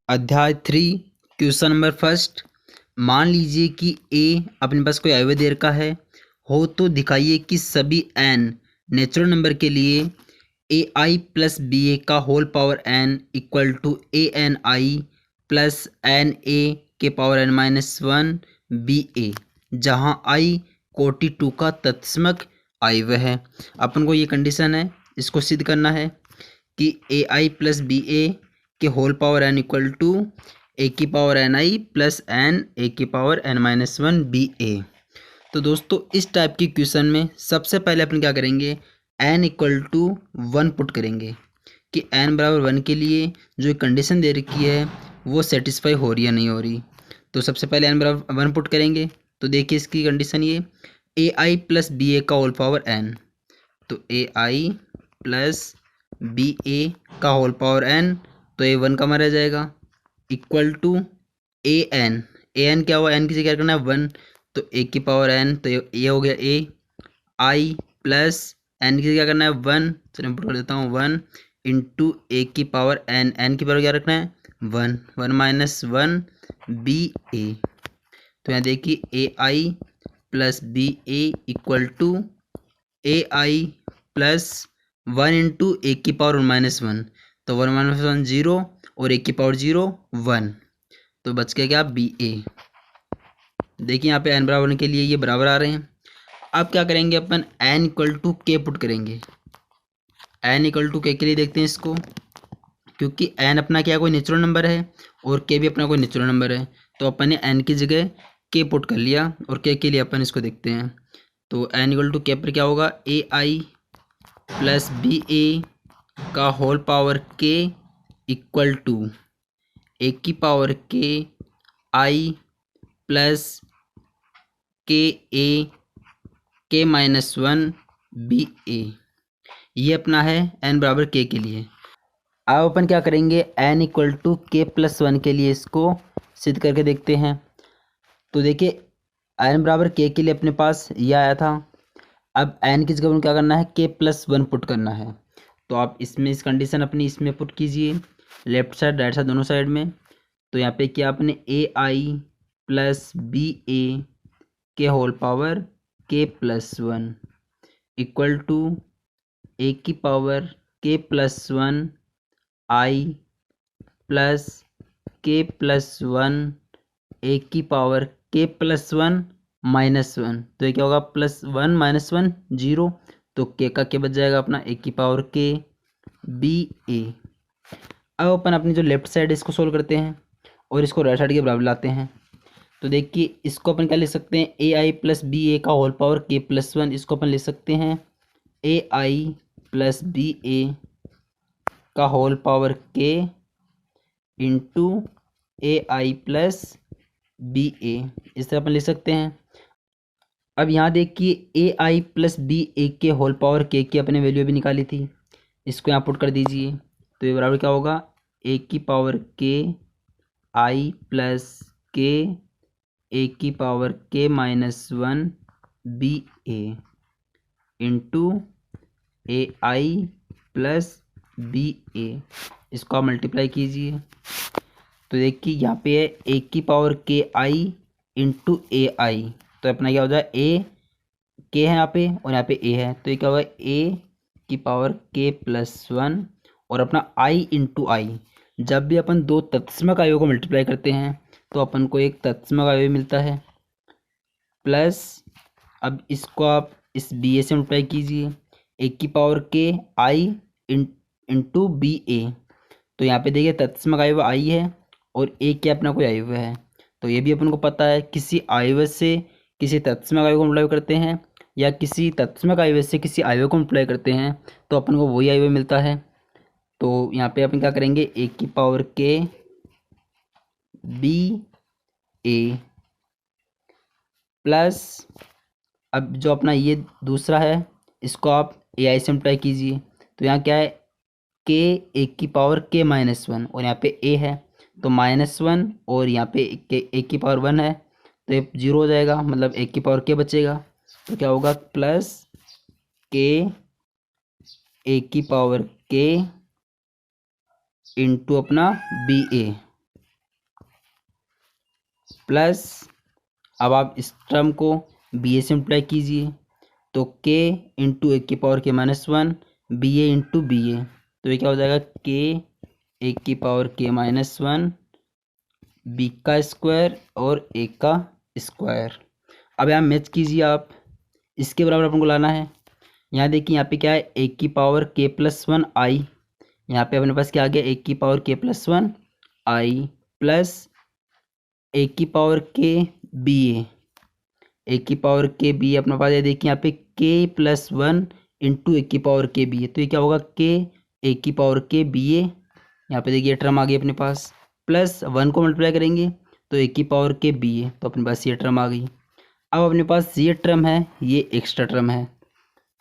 अध्याय 3 question number first. मान लीजिए कि ए अपने पास कोई अवयव दे रखा है हो तो दिखाइए कि सभी एन नेचुरल नंबर के लिए ए आई प्लस बी ए का whole power N equal to a n i plus n a के power n minus one b a, जहाँ आई कोटि 2 का तत्समक अवयव है। अपन को ये कंडीशन है, इसको सिद्ध करना है कि ए आई प्लस बी ए के whole power N equal to ए की power n i plus n a की power n minus one b a. तो दोस्तों इस टाइप की क्वेश्चन में सबसे पहले अपन क्या करेंगे, N equal to one put करेंगे कि एन बराबर वन के लिए जो कंडीशन दे रखी है वो सेटिस्फाई हो रही है नहीं हो रही। तो सबसे पहले एन बराबर वन पुट करेंगे। तो देखिए इसकी कंडीशन ये ए आई प्लस बी ए का होल पावर एन, तो ए आई प्लस बी ए का होल पावर एन, तो ए वन का रह जाएगा इक्वल टू ए एन क्या हुआ, एन की जगह क्या करना है वन, तो ए की पावर एन, तो ये हो गया ए आई प्लस एन की जगह क्या करना है वन, चलो मैं पुट कर देता हूँ वन इंटू ए की पावर एन, एन की पावर क्या रखना है one, one minus one b a. तो यहाँ देखिए a i plus b a equal to a i plus one into a की पावर वन माइनस वन, तो वन माइनस वन जीरो और एक की पावर जीरो वन, तो बच गया क्या बी ए। देखिए यहाँ पे एन बराबर होने के लिए ये बराबर आ रहे हैं। अब क्या करेंगे अपन, एन इक्वल टू के पुट करेंगे। एन इक्वल टू के लिए देखते हैं इसको, क्योंकि एन अपना क्या कोई नेचुरल नंबर है और के भी अपना कोई नेचुरल नंबर है, तो अपन ने एन की जगह के पुट कर लिया और के लिए अपन इसको देखते हैं। तो एन इक्वल टू के पर क्या होगा, ए आई प्लस बी ए का होल पावर के इक्वल टू ए की पावर के आई प्लस के ए के माइनस वन बी ए, ये अपना है एन बराबर के लिए। अब अपन क्या करेंगे, एन इक्वल टू के प्लस वन के लिए इसको सिद्ध करके देखते हैं। तो देखिए एन बराबर के लिए अपने पास ये आया था। अब एन की जगह क्या करना है, के प्लस वन पुट करना है। तो आप इसमें इस कंडीशन अपनी इसमें पुट कीजिए, लेफ्ट साइड राइट साइड दोनों साइड में। तो यहाँ पे क्या आपने ए आई प्लस बी ए के whole power K plus one equal to ए की पावर के प्लस वन आई प्लस के प्लस वन ए की power K plus one minus one, तो ये क्या होगा plus one minus one zero, तो के का के बच जाएगा अपना ए की पावर के बी ए। अब अपन अपनी जो लेफ्ट साइड है इसको सोल्व करते हैं और इसको राइट साइड के बराबर लाते हैं। तो देखिए इसको अपन क्या लिख सकते हैं, ए आई प्लस बी ए का whole power K plus one, इसको अपन लिख सकते हैं ए आई प्लस बी ए का होल पावर के into A i plus b ए, इस तरह अपन लिख सकते हैं। अब यहाँ देखिए a i plus b a के होल पावर के की अपने वैल्यू भी निकाली थी, इसको यहाँ पुट कर दीजिए। तो ये बराबर क्या होगा, ए की पावर के आई प्लस के ए की पावर के minus one b A into A i plus b ए, इसको आप मल्टीप्लाई कीजिए। तो देखिए यहाँ पे है ए की पावर के आई इंटू ए आई, तो अपना क्या हो जाए ए के है यहाँ पे और यहाँ पे ए है, तो ये क्या होगा ए की पावर के प्लस वन और अपना आई इंटू आई। जब भी अपन दो तत्समक अवयवों को मल्टीप्लाई करते हैं तो अपन को एक तत्समक अवयव मिलता है प्लस, अब इसको आप इस बी ए से मल्टीप्लाई कीजिए, ए की पावर के आई इंटू बी ए। तो यहाँ पे देखिए तत्समक अवयव आई है और ए क्या अपना कोई अवयव है, तो ये भी अपन को पता है किसी अवयव से किसी तत्समक अवयव को मल्टीप्लाई करते हैं या किसी तत्समक अवयव से किसी अवयव को मल्टीप्लाई करते हैं तो अपन को वही अवयव मिलता है। तो यहाँ पे अपन क्या करेंगे, ए की पावर के बी ए प्लस, अब जो अपना ये दूसरा है इसको आप ए आई से मल्टीप्लाई कीजिए। तो यहाँ क्या है के ए की पावर के माइनस वन और यहाँ पे ए है, तो माइनस वन और यहाँ पे ए की पावर वन है, तो ये जीरो हो जाएगा, मतलब ए की पावर के बचेगा। तो क्या होगा प्लस के ए की पावर के इंटू अपना बी ए, प्लस अब आप इस टर्म को बी ए से मल्टीप्लाई कीजिए तो के इंटू ए की पावर के minus one b A into B a, तो ये क्या हो जाएगा के ए की पावर के माइनस वन बी का स्क्वायर और ए का स्क्वायर। अब यहाँ मैच कीजिए आप, इसके बराबर अपन को लाना है। यहाँ देखिए यहाँ पे क्या है ए की पावर के प्लस वन आई, यहाँ पे अपने पास क्या आ गया ए की पावर के प्लस वन आई प्लस ए की पावर के बी ए की पावर के बी अपने पास है। देखिए यहाँ पे के प्लस वन इंटू ए की पावर के बी ए, तो ये क्या होगा के ए की पावर के बी ए, यहाँ पे देखिए टर्म आ गई अपने पास, प्लस वन को मल्टीप्लाई करेंगे तो ए की पावर के बी ए, तो अपने पास ये टर्म आ गई। अब अपने पास ये टर्म है, ये एक्स्ट्रा टर्म है,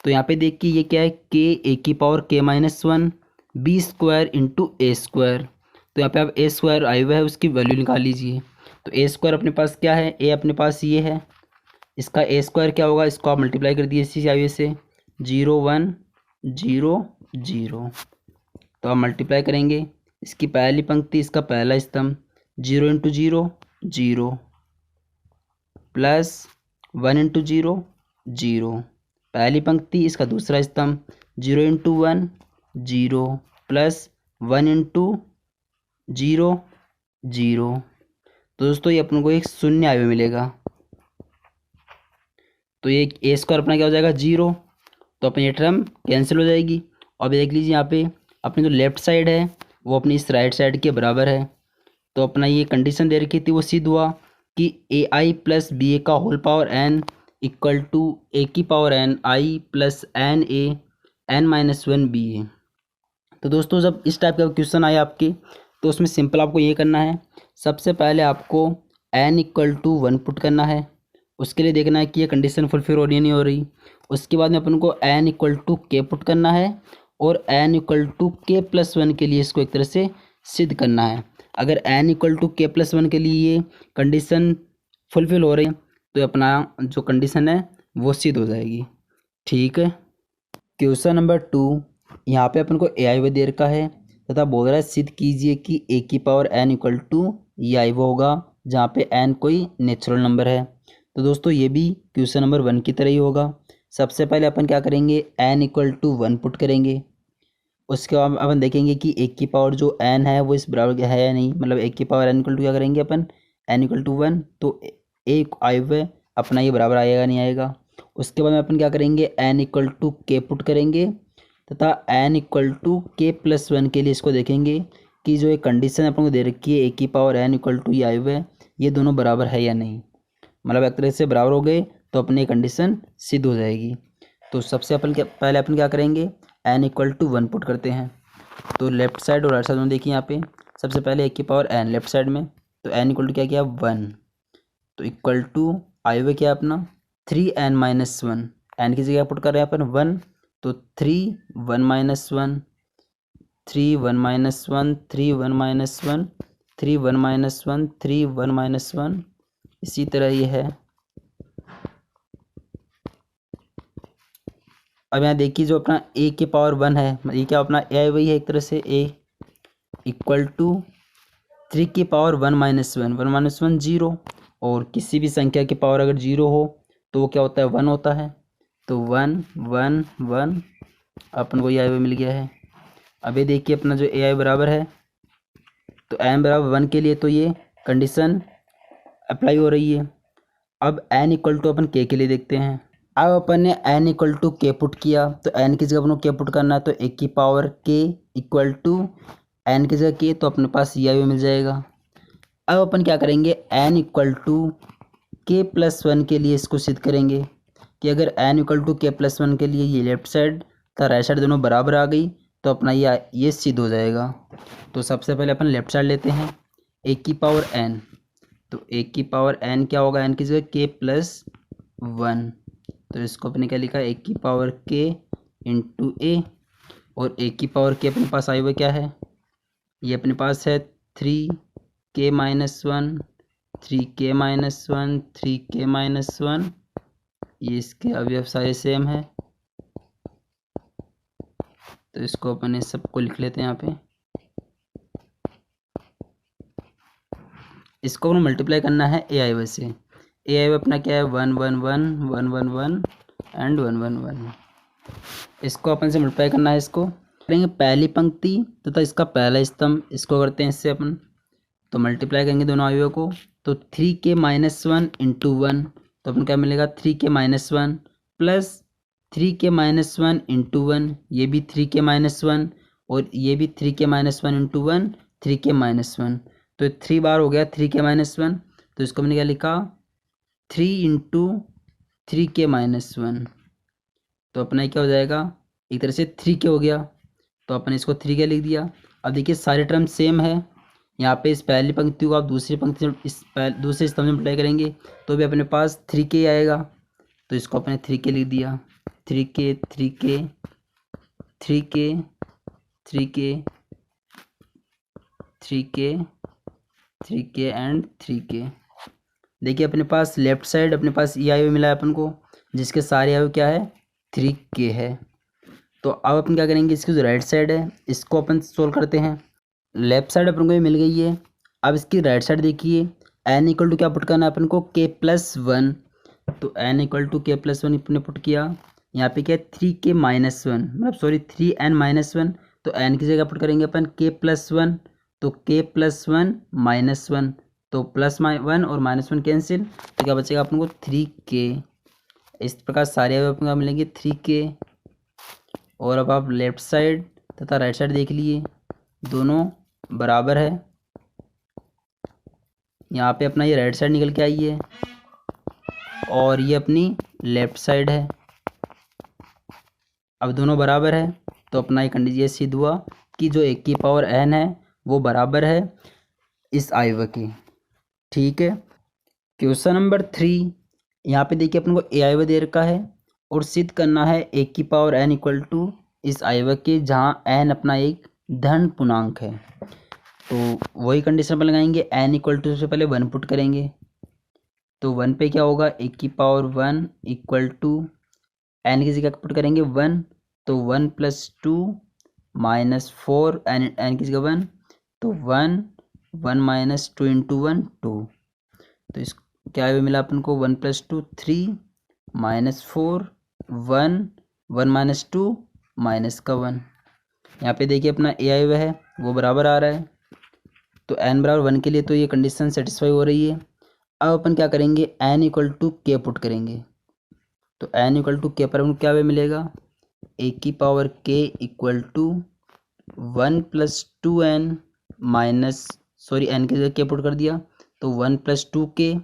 तो यहाँ पे देखिए ये क्या है के ए की पावर के minus one b square into a square, तो यहाँ पे आप ए स्क्वायर आया हुआ है उसकी वैल्यू निकाल लीजिए। तो ए स्क्वायर अपने पास क्या है, ए अपने पास ये है, इसका ए स्क्वायर क्या होगा, इसको आप मल्टीप्लाई कर दिए इसी आइए से 0 1 0 0, तो आप मल्टीप्लाई करेंगे इसकी पहली पंक्ति इसका पहला स्तंभ 0 इंटू 0 0 प्लस 1 इंटू 0 0, पहली पंक्ति इसका दूसरा स्तंभ 0 इंटू 1 0 प्लस 1 इंटू 0 0, तो दोस्तों ये अपन को एक शून्य आगे मिलेगा, तो ये ए स्क्वायर अपना क्या हो जाएगा 0, तो अपनी ये टर्म कैंसिल हो जाएगी। और अभी देख लीजिए यहाँ पे अपनी जो लेफ्ट साइड है वो अपनी इस राइट साइड के बराबर है, तो अपना ये कंडीशन दे रखी थी वो सिद्ध हुआ कि ए आई प्लस बी ए का whole power N equal to ए की power n i plus n a n minus one b a. तो दोस्तों जब इस टाइप का क्वेश्चन आया आपके, तो उसमें सिंपल आपको ये करना है, सबसे पहले आपको N equal to one put करना है, उसके लिए देखना है कि ये कंडीशन फुलफिल हो रही है नहीं हो रही। उसके बाद में अपन को एन इक्वल टू के पुट करना है और एन इक्वल टू के प्लस वन के लिए इसको एक तरह से सिद्ध करना है। अगर एन इक्वल टू के प्लस वन के लिए ये कंडीशन फुलफिल हो रही है तो अपना जो कंडीशन है वो सिद्ध हो जाएगी। ठीक है, क्वेश्चन नंबर 2, यहाँ पे अपन को ए आई दे रखा है तथा बोल रहा है सिद्ध कीजिए कि ए की पावर एन इक्वल टू ये आई वो होगा जहाँ पे एन कोई नेचुरल नंबर है। तो दोस्तों ये भी क्वेश्चन नंबर 1 की तरह ही होगा। सबसे पहले अपन क्या करेंगे N equal to one put करेंगे, उसके बाद अपन देखेंगे कि ए की पावर जो एन है वो इस बराबर है या नहीं, मतलब ए की पावर एन इक्वल टू क्या करेंगे अपन एन इक्वल टू वन, तो ए आई हुए अपना ये बराबर आएगा नहीं आएगा। उसके बाद में अपन क्या करेंगे एन इक्वल टू के पुट करेंगे तथा एन इक्वल टू के प्लस वन के लिए इसको देखेंगे कि जो ये कंडीशन अपन को दे रखी है ए की पावर एन इक्वल टू ये आई हुए ये दोनों बराबर है या नहीं, मतलब एक तरह से बराबर हो गए तो अपनी कंडीशन सिद्ध हो जाएगी। तो सबसे पहले अपन क्या करेंगे N equal to one put करते हैं, तो लेफ्ट साइड और राइट साइड में देखिए यहाँ पे सबसे पहले ए की पावर एन लेफ्ट साइड में, तो एन इक्वल टू क्या किया वन, तो इक्वल टू आई हुए क्या अपना 3n माइनस वन, एन की जगह पुट कर रहे हैं अपन वन, तो 3 1 minus one 3 1 minus one 3 1 minus one 3 1 minus one 3 1 minus one, इसी तरह ये है। अब यहाँ देखिए जो अपना ए के पावर वन है ये क्या अपना ए वही है एक तरह से ए इक्वल टू 3 की power one minus one zero, और किसी भी संख्या की पावर अगर जीरो हो तो वो क्या होता है वन होता है, तो 1 1 1 अपन को ये आई मिल गया है। अब ये देखिए अपना जो ए आई बराबर है तो एन बराबर वन के लिए तो ये कंडीशन अप्लाई हो रही है। अब एन इक्वल टू अपन के लिए देखते हैं, अब अपन ने एन इक्वल टू के पुट किया तो एन की जगह अपन को के पुट करना है, तो ए की पावर के इक्वल टू एन की जगह के, तो अपने पास ये भी मिल जाएगा। अब अपन क्या करेंगे एन इक्वल टू के प्लस वन के लिए इसको सिद्ध करेंगे कि अगर एन इक्वल टू के प्लस वन के लिए ये लेफ्ट साइड तथा राइट साइड दोनों बराबर आ गई तो अपना ये सिद्ध हो जाएगा। तो सबसे पहले अपन लेफ्ट साइड लेते हैं ए की पावर एन, तो ए की पावर एन क्या होगा एन की जगह के प्लस वन, तो इसको अपने क्या लिखा है ए की पावर के इंटू ए, और ए की पावर के अपने पास आई हुआ क्या है ये अपने पास है 3k minus one 3k minus one 3k minus one, ये इसके अवयव सारे सेम है, तो इसको अपन इस सबको लिख लेते हैं यहाँ पे। इसको अपने मल्टीप्लाई करना है ए आई वे से। ए आई वे अपना क्या है 1 1 1 1 1 1 एंड 1 1 1। इसको अपन से मल्टीप्लाई करना है। इसको करेंगे पहली पंक्ति तथा इसका पहला स्तंभ, इसको करते हैं इससे अपन, तो मल्टीप्लाई करेंगे दोनों अवयवों को। तो 3k-1 इंटू 1, तो अपन क्या मिलेगा 3k-1 प्लस 3k-1 इंटू 1, ये भी 3k-1 और ये भी 3k-1 इंटू 1 3k-1, तो 3 बार हो गया 3k-1। तो इसको हमने क्या लिखा 3 इंटू 3k-1, तो अपना क्या हो जाएगा एक तरह से 3k हो गया, तो अपन इसको 3k लिख दिया। अब देखिए सारे टर्म सेम है, यहाँ पे इस पहली पंक्ति को आप दूसरी पंक्ति से दूसरे स्तंभ में मल्टीप्लाई करेंगे तो भी अपने पास 3k आएगा, तो इसको अपने 3k लिख दिया। 3k 3k 3k 3k 3k 3k and 3k। देखिए अपने पास लेफ्ट साइड अपने पास ई आई मिला है अपन को, जिसके सारे आई क्या है 3k है। तो अब अपन क्या करेंगे, इसकी जो राइट साइड है इसको अपन सोल्व करते हैं। लेफ्ट साइड अपन को ये मिल गई है। अब इसकी राइट साइड देखिए, n इक्वल टू क्या पुट करना है अपन को k+1, तो n इक्वल टू k+1 अपने पुट किया। यहाँ पे क्या है 3k-1 मतलब सॉरी 3n-1, तो n की जगह पुट करेंगे अपन k+1, तो k+1 -1, तो +1 और -1 कैंसिल, तो क्या बचेगा अपन को 3k। इस प्रकार सारे अपन को मिलेंगे 3k। और अब आप लेफ्ट साइड तथा राइट साइड देख लिए, दोनों बराबर है। यहाँ पे अपना ये राइट साइड निकल के आई है और ये अपनी लेफ्ट साइड है। अब दोनों बराबर है, तो अपना ये कंडीशन ये सिद्ध हुआ कि जो एक की पावर n है वो बराबर है इस आयव के। ठीक है। क्वेश्चन नंबर 3, यहाँ पे देखिए अपन को ए आयव दे रखा है और सिद्ध करना है एक की पावर n इक्वल टू इस आयव के, जहाँ n अपना एक धन पूर्णांक है। तो वही कंडीशन पर लगाएंगे, n इक्वल टू से पहले 1 पुट करेंगे, तो 1 पे क्या होगा एक की पावर 1 इक्वल टू n की जगह पुट करेंगे 1, तो 1 + 2 -4 n की जगह 1, तो 1 1 - 2 इंटू 1 2, तो इस क्या मिला अपन को 1 + 2 3 -4 1 1 - 2 -1। यहाँ पे देखिए अपना ए आई है वो बराबर आ रहा है, तो n बराबर 1 के लिए तो ये कंडीशन सेटिस्फाई हो रही है। अब अपन क्या करेंगे n equal to k put करेंगे, तो n इक्वल टू k पर हमको क्या मिलेगा a की power k equal to 1 + 2n n की जगह k पुट कर दिया, तो 1 + 2k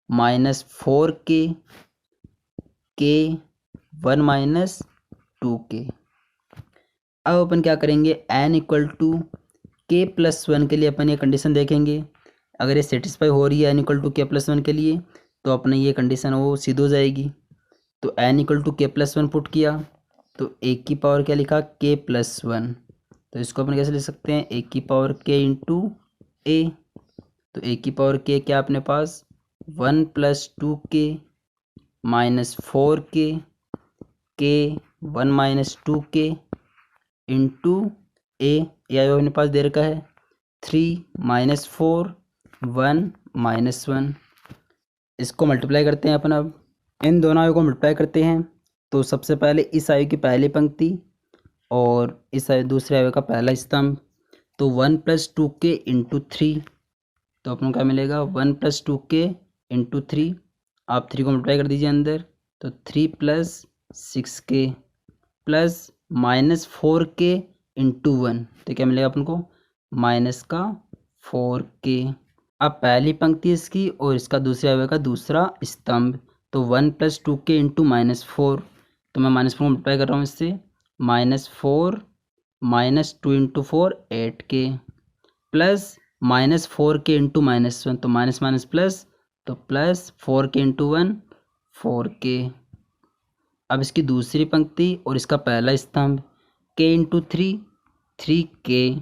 -4k k 1 - 2k। अब अपन क्या करेंगे n इक्वल टू k+1 के लिए अपन ये कंडीशन देखेंगे, अगर ये सेटिस्फाई हो रही है n इक्वल टू k+1 के लिए, तो अपने ये कंडीशन वो सिद्ध हो जाएगी। तो n equal to k+1 put किया, तो एक की पावर क्या लिखा k+1, तो इसको अपन कैसे लिख सकते हैं एक की पावर k इंटू a, तो एक की पावर k क्या अपने पास 1 + 2k -4k k 1 - 2k into ए या अपने पास दे रखा है 3 - 4 1 -1। इसको मल्टीप्लाई करते हैं अपन। अब इन दोनों आयु को मल्टीप्लाई करते हैं, तो सबसे पहले इस आयु की पहली पंक्ति और इस आयु दूसरे आयु का पहला स्तंभ, तो 1 + 2k इंटू 3, तो अपन को क्या मिलेगा 1 + 2k इंटू 3, आप 3 को मल्टीप्लाई कर दीजिए अंदर, तो 3 + 6k प्लस -4k इंटू 1, तो क्या मिलेगा अपन को -4k। अब पहली पंक्ति इसकी और इसका दूसरे अवयव का दूसरा स्तंभ, तो 1 + 2k इंटू -4, तो मैं -4 मल्टीप्लाई कर रहा हूँ इससे, -4 -2 into 4 8k plus -4k into -1, तो माइनस माइनस प्लस, तो प्लस 4k इंटू 1 4k। अब इसकी दूसरी पंक्ति और इसका पहला स्तंभ k into 3 3k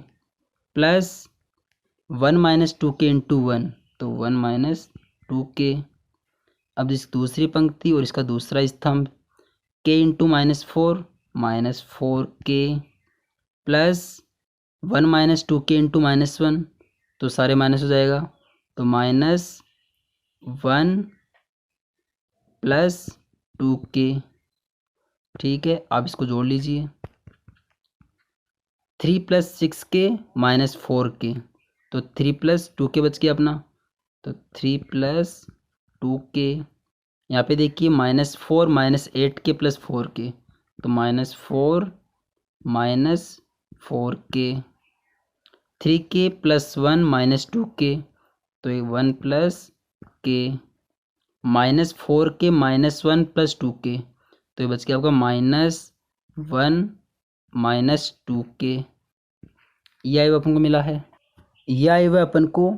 plus 1 - 2k into 1, तो 1 - 2k। अब इस दूसरी पंक्ति और इसका दूसरा स्तंभ k into -4 -4k plus 1 - 2k into -1, तो सारे माइनस हो जाएगा, तो -1 + 2k। ठीक है, आप इसको जोड़ लीजिए। 3 + 6k - 4k, तो 3 + 2k बच गया अपना। तो 3 + 2k, यहाँ पे देखिए -4 - 8k + 4k, तो -4 - 4k। 3k + 1 - 2k, तो 1 + k। -4k - 1 + 2k, तो ये बच गया आपका -1 - 2k। ये आया अपन को मिला है। यह आया हुआ अपन को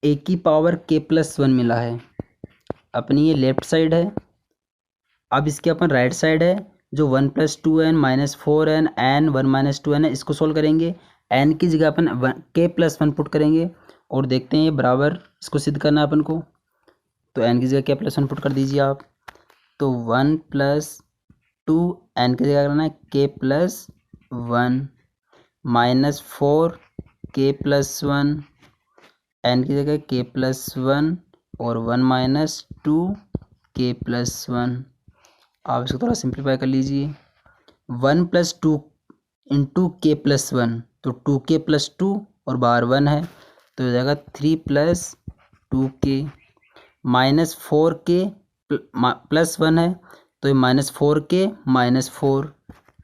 a की पावर k + 1 मिला है। अपनी ये लेफ्ट साइड है। अब इसके अपन राइट साइड है, जो 1 + 2n - 4n n 1 - 2n है, इसको सोल्व करेंगे। n की जगह अपन k + 1 पुट करेंगे और देखते हैं ये बराबर, इसको सिद्ध करना है अपन को। तो n की जगह k + 1 पुट कर दीजिए आप। तो 1 + 2 n की जगह करना है k + 1 -4 k + 1 n की जगह k + 1 और 1 - 2 k + 1। आप इसको थोड़ा सिंप्लीफाई कर लीजिए। 1 + 2 × k + 1, तो 2k + 2 और बाहर 1 है, तो हो जाएगा 3 + 2k। -4k + 1 है, तो ये -4k - 4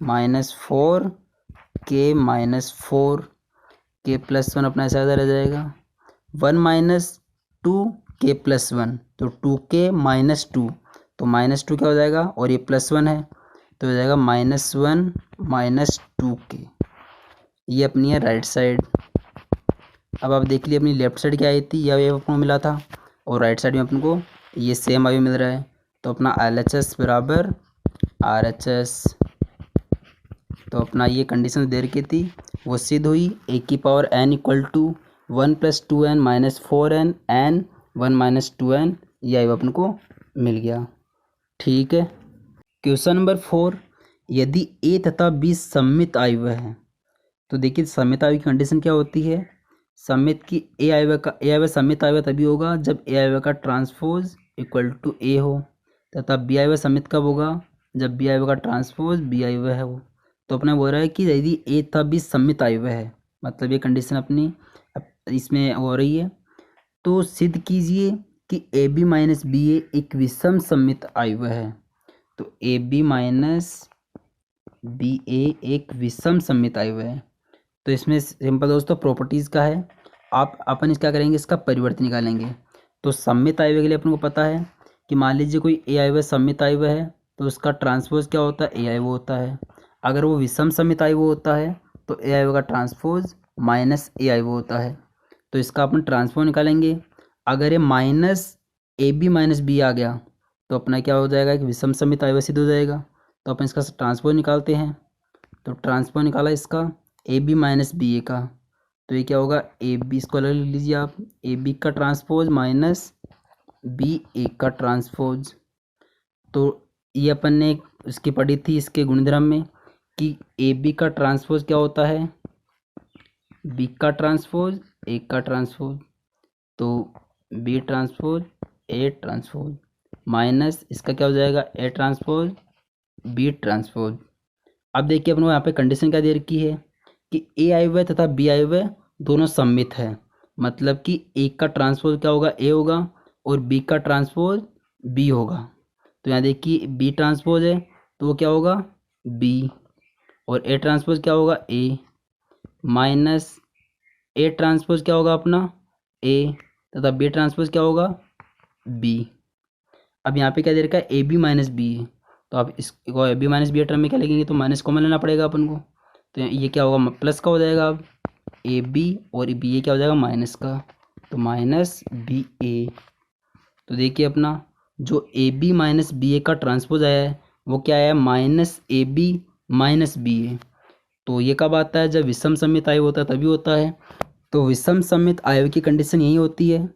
-4k - 4 k + 1 अपना ऐसा रह जाएगा। 1 - 2 k + 1, तो 2k - 2, तो -2 क्या हो जाएगा, और ये +1 है, तो हो जाएगा -1 - 2k। ये अपनी है राइट साइड। अब आप देख लीजिए अपनी लेफ्ट साइड क्या आई थी, यह अपन को मिला था, और राइट साइड में अपन को ये सेम आयु मिल रहा है। तो अपना LHS बराबर RHS। तो अपना ये कंडीशन दे रखी थी, वो सिद्ध हुई। a की power n = 1 + 2n - 4n n 1 - 2n, ये आयु अपन को मिल गया। ठीक है। क्वेश्चन नंबर 4, यदि a तथा b सममित आयु है, तो देखिए सममित आयु की कंडीशन क्या होती है। सममित की a आयु सममित आयु तभी होगा जब a आयु का ट्रांसपोज = a हो, तथा b आयु सममित कब होगा, जब b आयु का ट्रांसपोज b आयु है हो। तो अपना बोल रहा है कि यदि a तथा b सममित आयु है, मतलब ये कंडीशन अपनी इसमें हो रही है, तो सिद्ध कीजिए कि AB - BA एक विषम सममित आयु है। तो AB - BA एक विषम सममित आयु है। तो इसमें सिंपल दोस्तों प्रॉपर्टीज़ का है, आप अपन क्या करेंगे, इसका परिवर्तन निकालेंगे। तो सममित आयु के लिए अपन को पता है कि मान लीजिए कोई a आयु सममित आयु है, तो उसका ट्रांसपोज क्या होता है, a आयु होता है। अगर वो विषम सममित आयु होता है, तो a आयु का ट्रांसपोज -a आयु होता है। तो इसका अपन ट्रांसपोज निकालेंगे। अगर ये -AB - B आ गया, तो अपना क्या हो जाएगा, कि विषम सममित आयु सिद्ध हो जाएगा। तो अपन इसका ट्रांसपोज निकालते हैं। तो ट्रांसपोज निकाला इसका AB - BA का, तो ये क्या होगा, AB इसको अलग लिख लीजिए आप, AB का ट्रांसपोज -BA का ट्रांसपोज। तो ये अपन ने इसकी पढ़ी थी इसके गुणधर्म में कि AB का ट्रांसपोज क्या होता है, B का ट्रांसपोज A का ट्रांसपोज, तो B transpose A transpose minus इसका क्या हो जाएगा, A ट्रांसपोज B ट्रांसपोज। अब देखिए अपन को यहाँ पे कंडीशन क्या दे रखी है कि A आयु है तथा B आयु है दोनों सममित है, मतलब कि A का ट्रांसपोज क्या होगा, A होगा, और B का ट्रांसपोज B होगा। तो यहाँ देखिए B ट्रांसपोज है, तो वो क्या होगा B, और A ट्रांसपोज क्या होगा A, माइनस A ट्रांसपोज क्या होगा अपना A, तथा B ट्रांसपोज क्या होगा B। अब यहाँ पे क्या दे रखा है, AB - B है, तो आप इसको AB - B टर्म में क्या लिखेंगे, तो माइनस कॉमन लेना पड़ेगा अपन को। तो ये क्या होगा, प्लस का हो जाएगा अब AB, और BA क्या हो जाएगा माइनस का, तो -BA। तो देखिए अपना जो AB - BA का ट्रांसपोज आया है, वो क्या आया, -AB - BA। तो ये कब आता है, जब विषम सममित आयु होता है तभी होता है। तो विषम सममित आयु की कंडीशन यही होती है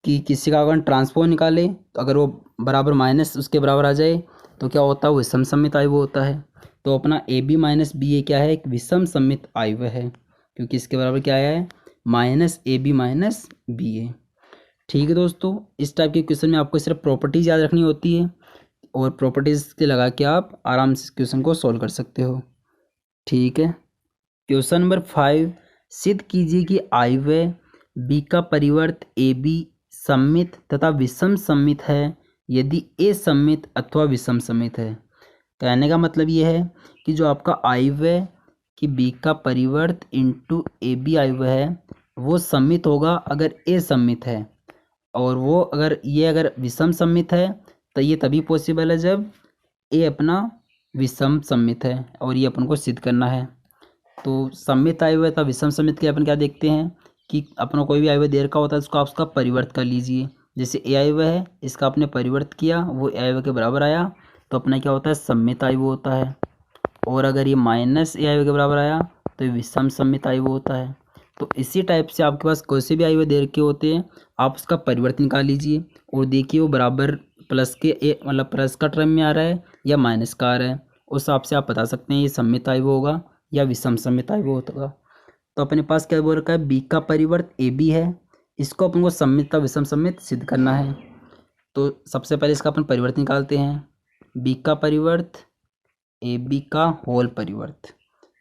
कि किसी का अगर ट्रांसपोज निकाले, तो अगर वो बराबर माइनस उसके बराबर आ जाए, तो क्या होता है, वो विषम सममित आयु होता है। तो अपना AB - BA क्या है, एक विषम सममित आयु है, क्योंकि इसके बराबर क्या आया है, -AB - BA। ठीक है दोस्तों, इस टाइप के क्वेश्चन में आपको सिर्फ प्रॉपर्टीज याद रखनी होती है और प्रॉपर्टीज के लगा के आप आराम से क्वेश्चन को सॉल्व कर सकते हो। ठीक है, क्वेश्चन नंबर 5, सिद्ध कीजिए कि आई व बी का परिवर्त ए बी सममित तथा विषम सममित है यदि ए सममित अथवा विषम सममित है। कहने का मतलब ये है कि जो आपका आई व कि बी का परिवर्त इंटू ए बी आई व है वो सममित होगा अगर ए सममित है, और वो अगर विषम सममित है तो ये तभी पॉसिबल है जब ए अपना विषम सममित है, और ये अपन को सिद्ध करना है। तो सममित आय हुआ था विषम सममित के अपन क्या देखते हैं कि अपना कोई भी आय हुआ देर का होता है उसको आप उसका परिवर्त कर लीजिए। जैसे ए आय हुआ है, इसका आपने परिवर्त किया, वो ए आय हुआ के बराबर आया, तो अपना क्या होता है, सममित आय हुआ होता है। और अगर ये माइनस ए आय हुआ के बराबर आया तो ये विषम सममित आय हुआ होता है। तो इसी टाइप से आपके पास कोई से भी आय हुए देर के होते हैं, आप उसका परिवर्त निकाल लीजिए और देखिए वो बराबर प्लस के मतलब प्लस का टर्म में आ रहा है या माइनस का आ रहा है, उस हिसाब से आप बता सकते हैं ये सममित आय हुआ होगा या विषम सममित आय हुआ होगा। तो अपने पास क्या बोल रखा है, बी का परिवर्त ए बी है, इसको अपन को सममित का विषम सममित सिद्ध करना है। तो सबसे पहले इसका अपन परिवर्त निकालते हैं, बी का परिवर्त ए बी का होल परिवर्त।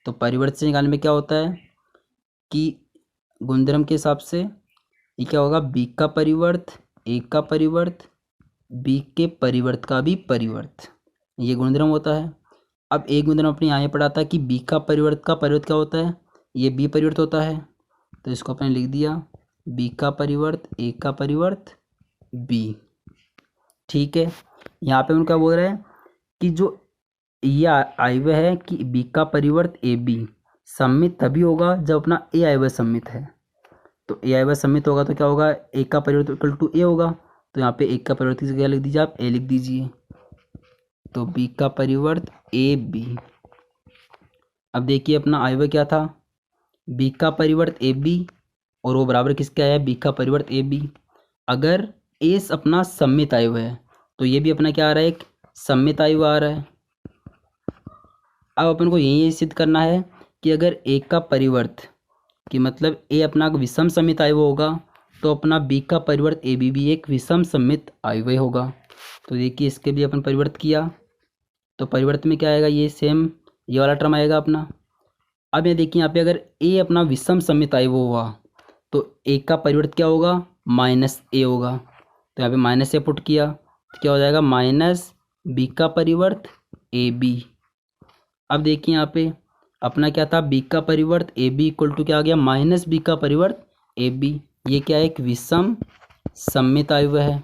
तो परिवर्त से निकालने में क्या होता है कि गुणधर्म के हिसाब से ये क्या होगा, बी का परिवर्त ए का परिवर्त बी के परिवर्त का भी परिवर्त, ये गुणधर्म होता है। अब एक गुणधर्म अपने यहाँ पढ़ा था कि बी का परिवर्त क्या होता है, ये बी परिवर्त होता है। तो इसको अपने लिख दिया बी का परिवर्त ए का परिवर्त बी। ठीक है, यहाँ पे उनका बोल रहा है कि जो ये आय हुआ है कि बी का परिवर्त ए बी सममित तभी होगा जब अपना ए आय हुआ सममित है। तो ए आय हुआ सममित होगा तो क्या होगा, ए का परिवर्त इक्वल टू ए होगा। तो यहाँ पे ए का परिवर्त की जगह लिख दीजिए, आप ए लिख दीजिए। तो बी का परिवर्त ए बी। अब देखिए अपना आय हुआ क्या था, बी का परिवर्त ए बी, और वो बराबर किसके आया, बी का परिवर्त ए बी। अगर ए अपना सममित आय हुआ है तो ये भी अपना क्या आ रहा है, एक सममित आय हुआ आ रहा है। अब अपन को यही सिद्ध करना है कि अगर ए का परिवर्त कि मतलब ए अपना विषम सममित आय हुआ होगा तो अपना बी का परिवर्त ए बी भी एक विषम सममित आय हुआ होगा। तो देखिए इसके भी अपन परिवर्त किया तो परिवर्त में क्या आएगा, ये सेम ये वाला टर्म आएगा अपना। अब ये देखिए यहाँ पे अगर ए अपना विषम सममित आय हुआ तो ए का परिवर्त क्या होगा, माइनस ए होगा। तो यहाँ पे माइनस ए पुट किया तो क्या हो जाएगा, माइनस बी का परिवर्त ए बी। अब देखिए यहाँ पे अपना क्या था, बी का परिवर्त ए बी इक्वल टू क्या आ गया, माइनस बी का परिवर्त ए बी। ये क्या है, एक विषम सममित आय हुआ है।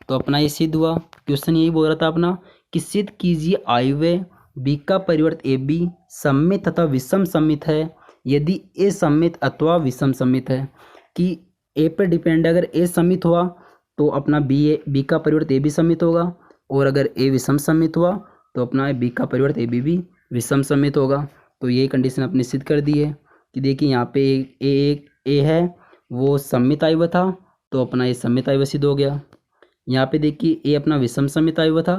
तो अपना ये सिद्ध हुआ। क्वेश्चन यही बोल रहा था अपना कि सिद्ध कीजिए आय हुए बी का परिवर्त ए बी सममित तथा विषम सममित है यदि ए सममित अथवा विषम सममित है। कि ए पर डिपेंड है, अगर ए सममित हुआ तो अपना बी का परिवर्त ए बी सममित होगा, और अगर ए विषम सममित हुआ तो अपना बी का परिवर्त ए बी भी विषम सममित होगा। तो ये कंडीशन अपने सिद्ध कर दी है कि देखिए यहाँ पे ए है वो सममित आय हुआ था तो अपना ये सममित आय हुआ सिद्ध हो गया। यहाँ पे देखिए ए अपना विषम सममित आय हुआ था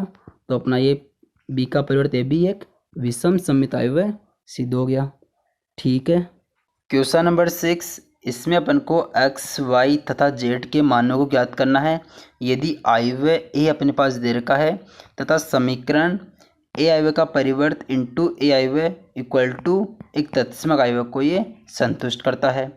तो अपना ये बी का परिवर्त ए बी एक विषम सममित आय हुआ सिद्ध हो गया। ठीक है, क्वेश्चन नंबर 6, इसमें अपन को एक्स वाई तथा जेड के मानों को ज्ञात करना है यदि आई व ए अपने पास दे रखा है तथा समीकरण ए आई व का परिवर्त इंटू ए आई व इक्वल टू एक तत्समक आई व को ये संतुष्ट करता है।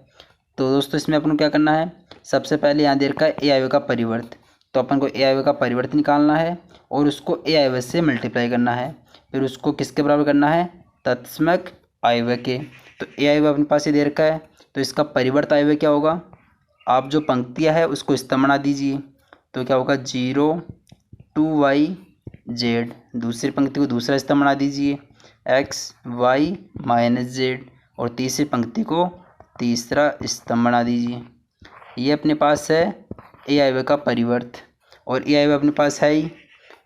तो दोस्तों इसमें अपन को क्या करना है, सबसे पहले यहाँ दे रखा है ए आई व का परिवर्त, तो अपन को ए आई व का परिवर्त निकालना है और उसको ए आई व से मल्टीप्लाई करना है, फिर उसको किसके बराबर करना है, तत्समक आई व के। तो ए आई व अपने पास ये दे रखा है तो इसका परिवर्त आय हुआ क्या होगा, आप जो पंक्तियाँ है उसको इस तरह बना दीजिए। तो क्या होगा 0 2y z, दूसरी पंक्ति को दूसरा स्तंभ बना दीजिए x y माइनस z, और तीसरी पंक्ति को तीसरा स्तंभ बना दीजिए। ये अपने पास है ए आई व का परिवर्त, और ए आई व अपने पास है ही,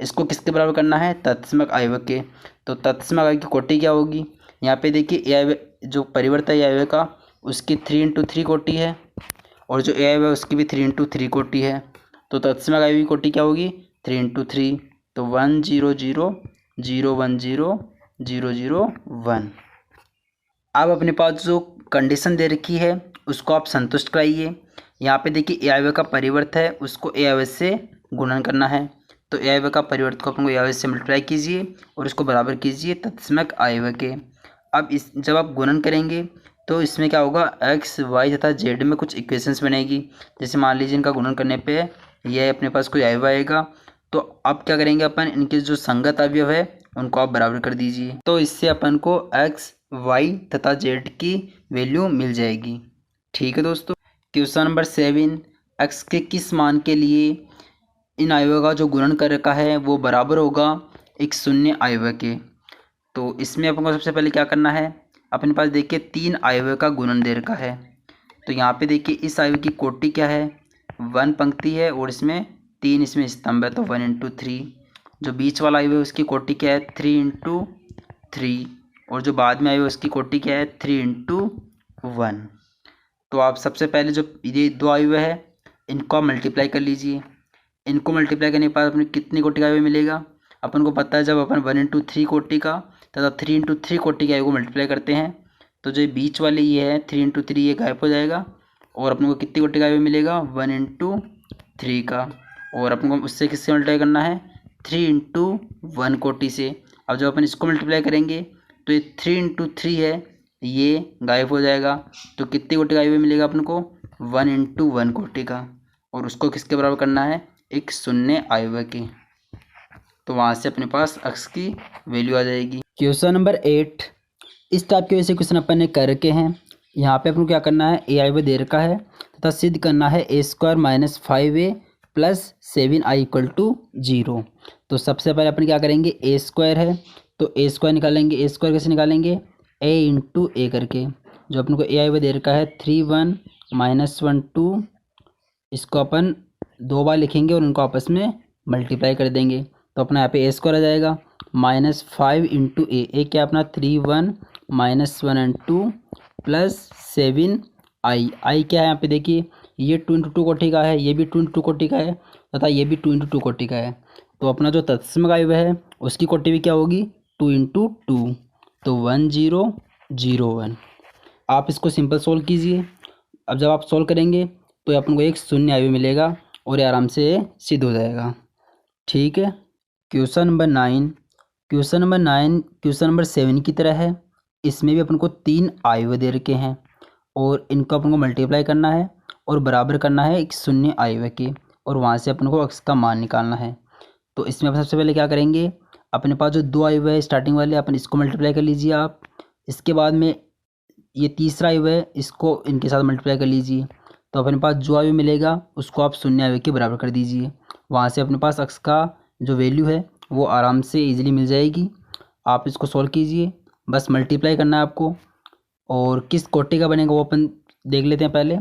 इसको किसके बराबर करना है, तत्समक आय व के। तो तत्समक आय की कोटि क्या होगी, यहाँ पे देखिए ए आई व जो परिवर्त है ए आई व का उसकी 3 इंटू 3 कोटि है, और जो ए आई व उसकी भी 3 इंटू 3 कोटि है। तो तत्समक आय की कोटि क्या होगी, 3 इंटू 3, तो 1 0 0 0 1 0 0 0 1। अब अपने पास जो कंडीशन दे रखी है उसको आप संतुष्ट कराइए। यहाँ पे देखिए ए आयव्यय का परिवर्त है, उसको ए आयव्यय से गुणन करना है। तो ए आयव्यय का परिवर्त को अपन को ए आयव्यय से मल्टीप्लाई कीजिए और इसको बराबर कीजिए तत्समक आयव्यय के। अब इस जब आप गुणन करेंगे तो इसमें क्या होगा, एक्स वाई तथा जेड में कुछ इक्वेशंस बनेगी। जैसे मान लीजिए इनका गुणन करने पे यह अपने पास कोई अयव्यय आएगा, तो अब क्या करेंगे अपन, इनके जो संगत अवयव है उनको आप बराबर कर दीजिए। तो इससे अपन को एक्स वाई तथा जेड की वैल्यू मिल जाएगी। ठीक है दोस्तों। क्वेश्चन नंबर 7, एक्स के किस मान के लिए इन अयव्यों का जो गुणन कर रखा है वो बराबर होगा एक शून्य अयव्य के। तो इसमें अपन को सबसे पहले क्या करना है, अपने पास देखिए 3 अयव्य का गुणन दे रखा है। तो यहाँ पे देखिए इस अयव्य की कोटि क्या है, 1 पंक्ति है और इसमें 3 इसमें स्तंभ है, तो 1 इंटू 3। जो बीच वाला अयव्य है उसकी कोटि क्या है, 3 इंटू 3। और जो बाद में अयव्य उसकी कोटि क्या है, 3 इंटू 1। तो आप सबसे पहले जो ये 2 अयव्य है इनको आप मल्टीप्लाई कर लीजिए। इनको मल्टीप्लाई करने के बाद अपने कितनी कोटि का अयव्य मिलेगा, अपन को पता है जब अपन 1 इंटू 3 कोटि का तथा 3 इंटू 3 कोटि के अयव्य को मल्टीप्लाई करते हैं तो जो बीच वाले ये है 3 इंटू 3 ये गायब हो जाएगा और अपन को कितनी कोटि का अयव्य मिलेगा, 1 इंटू 3 का। और अपन को उससे किससे मल्टीप्लाई करना है, 3 इंटू 1 कोटि से। अब जब अपन इसको मल्टीप्लाई करेंगे तो ये 3 इंटू 3 है ये गायब हो जाएगा, तो कितनी कोटि का अयव्य मिलेगा अपन को, 1 इंटू 1 कोटि का। और उसको किसके बराबर करना है, एक शून्य अयव्य के। तो वहाँ से अपने पास एक्स की वैल्यू आ जाएगी। क्वेश्चन नंबर 8, इस टाइप के वैसे क्वेश्चन अपन ने कर रखे हैं। यहाँ पे अपन को क्या करना है, ए अयव्य दे रखा है तथा सिद्ध करना है a square minus 5a plus 7i equal to 0। तो सबसे पहले अपन क्या करेंगे, ए स्क्वायर है तो ए स्क्वायर निकालेंगे। ए स्क्वायर कैसे निकालेंगे, ए इंटू ए करके। जो अपन को ए अयव्य दे रखा है 3 1 माइनस 1 2, इसको अपन 2 बार लिखेंगे और इनको आपस में मल्टीप्लाई कर देंगे। तो अपना यहाँ पे ए स्क्वायर आ जाएगा माइनस 5 इंटू ए क्या अपना 3 1 माइनस 1 एंड 2 प्लस 7 आई क्या है यहाँ पे देखिए, ये 2 इंटू 2 कोटि का है, ये भी 2 इंटू 2 कोटि का है तथा ये भी 2 इंटू 2 कोटि का है। तो अपना जो तत्सम अयव्य है उसकी कोटि भी क्या होगी, 2 इंटू 2, तो 1 0 0 1। आप इसको सिंपल सोल्व कीजिए। अब जब आप सोल्व करेंगे तो अपन को एक शून्य अयव्य मिलेगा और ये आराम से सिद्ध हो जाएगा। ठीक है। क्वेश्चन नंबर 9, क्वेश्चन नंबर 7 की तरह है। इसमें भी अपन को 3 अयव्य दे रखे हैं और इनको अपन को मल्टीप्लाई करना है और बराबर करना है एक शून्य अयव्य के, और वहाँ से अपन को एक्स का मान निकालना है। तो इसमें अपन सबसे पहले क्या करेंगे, अपने पास जो 2 अयव्य है स्टार्टिंग वाले अपन इसको मल्टीप्लाई कर लीजिए आप। इसके बाद में ये तीसरा अयव्य है इसको इनके साथ मल्टीप्लाई कर लीजिए। तो अपने पास जो अयव्य मिलेगा उसको आप शून्य अयव्य के बराबर कर दीजिए। वहाँ से अपने पास एक्स का जो वैल्यू है वो आराम से इजीली मिल जाएगी। आप इसको सॉल्व कीजिए, बस मल्टीप्लाई करना है आपको। और किस कोटि का बनेगा वो अपन देख लेते हैं पहले।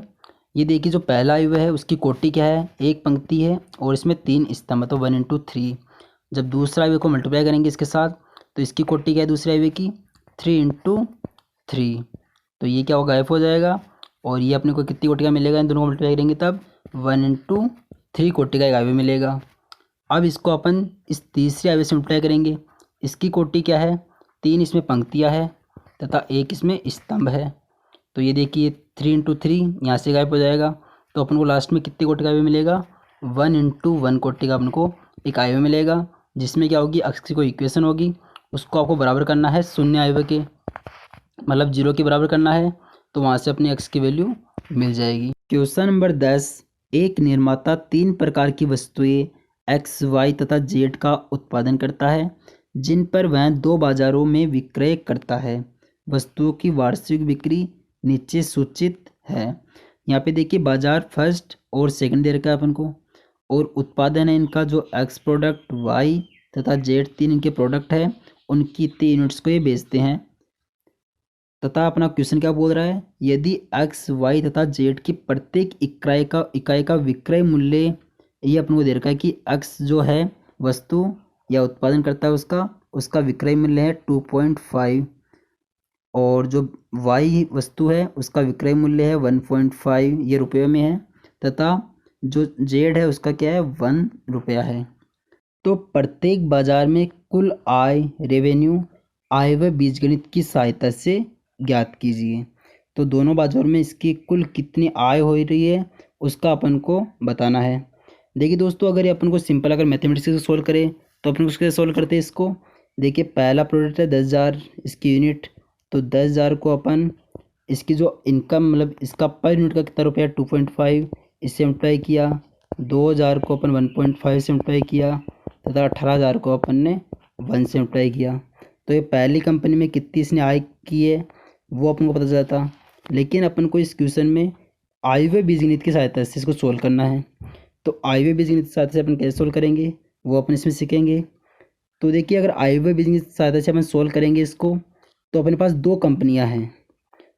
ये देखिए जो पहला अयव्य है उसकी कोटि क्या है, 1 पंक्ति है और इसमें 3 स्तंभ, तो 1 इंटू 3। जब दूसरा अयव्य को मल्टीप्लाई करेंगे इसके साथ तो इसकी कोटि क्या है दूसरे अयव्य की, 3 इंटू 3। तो ये क्या होगा, गायब हो जाएगा। और ये अपने को कितनी कोटि का मिलेगा, इन दोनों को मल्टीप्लाई करेंगे तब 1 इंटू 3 कोटि का एक अयव्य मिलेगा। अब इसको अपन इस तीसरे अयव्य से मल्टीप्लाई करेंगे। इसकी कोटि क्या है, 3 इसमें पंक्तियाँ है तथा 1 इसमें स्तंभ है। तो ये देखिए 3 इंटू 3 यहाँ से गायब हो जाएगा। तो अपन को लास्ट में कितनी कोटि का अयव्य मिलेगा, 1 इंटू 1 कोटि का अपन को एक अयव्य मिलेगा, जिसमें क्या होगी, एक्स की कोई इक्वेशन होगी उसको आपको बराबर करना है शून्य अयव्य के, मतलब 0 के बराबर करना है। तो वहाँ से अपनी एक्स की वैल्यू मिल जाएगी। क्वेश्चन नंबर 10, एक निर्माता 3 प्रकार की वस्तुएं एक्स वाई तथा जेड का उत्पादन करता है जिन पर वह 2 बाजारों में विक्रय करता है। वस्तुओं की वार्षिक बिक्री नीचे सूचित है। यहाँ पे देखिए बाजार फर्स्ट और सेकंड दे रखा है अपन को, और उत्पादन है इनका जो एक्स प्रोडक्ट, वाई तथा जेड 3 इनके प्रोडक्ट है, उनकी इतने यूनिट्स को ये बेचते हैं। तथा अपना क्वेश्चन क्या बोल रहा है, यदि एक्स वाई तथा जेड की प्रत्येक इकाई का विक्रय मूल्य, ये अपन को दे रखा है कि एक्स जो है वस्तु या उत्पादन करता है उसका विक्रय मूल्य है 2.5, और जो वाई वस्तु है उसका विक्रय मूल्य है 1.5, ये रुपये में है, तथा जो जेड है उसका क्या है 1 रुपया है। तो प्रत्येक बाजार में कुल आय रेवेन्यू आय व बीजगणित की सहायता से ज्ञात कीजिए। तो दोनों बाजारों में इसकी कुल कितनी आय हो रही है उसका अपन को बताना है। देखिए दोस्तों, अगर ये अपन को सिंपल अगर मैथमेटिक्स से सोल्व करें तो अपन उसके सोल्व करते हैं इसको। देखिए पहला प्रोडक्ट है 10,000 इसकी यूनिट, तो 10,000 को अपन इसकी जो इनकम मतलब इसका पर यूनिट का कितना रुपया 2.5 इससे मल्टीप्लाई किया, 2,000 को अपन 1.5 से मल्टीप्लाई किया तथा 18,000 को अपन ने 1 से मल्टीप्लाई किया। तो ये पहली कंपनी में कितनी इसने आय की है वो अपन को पता चलता। लेकिन अपन को इस क्वेश्चन में आय व्यय बीजगणित की सहायता से इसको सोल्व करना है। तो आय व्यय बीजगणित की सहायता से अपन कैसे सोल्व करेंगे वो अपन इसमें सीखेंगे। तो देखिए अगर आय व्यय बीजगणित की सहायता से अपन सोल्व करेंगे इसको, तो अपने पास दो कंपनियां हैं,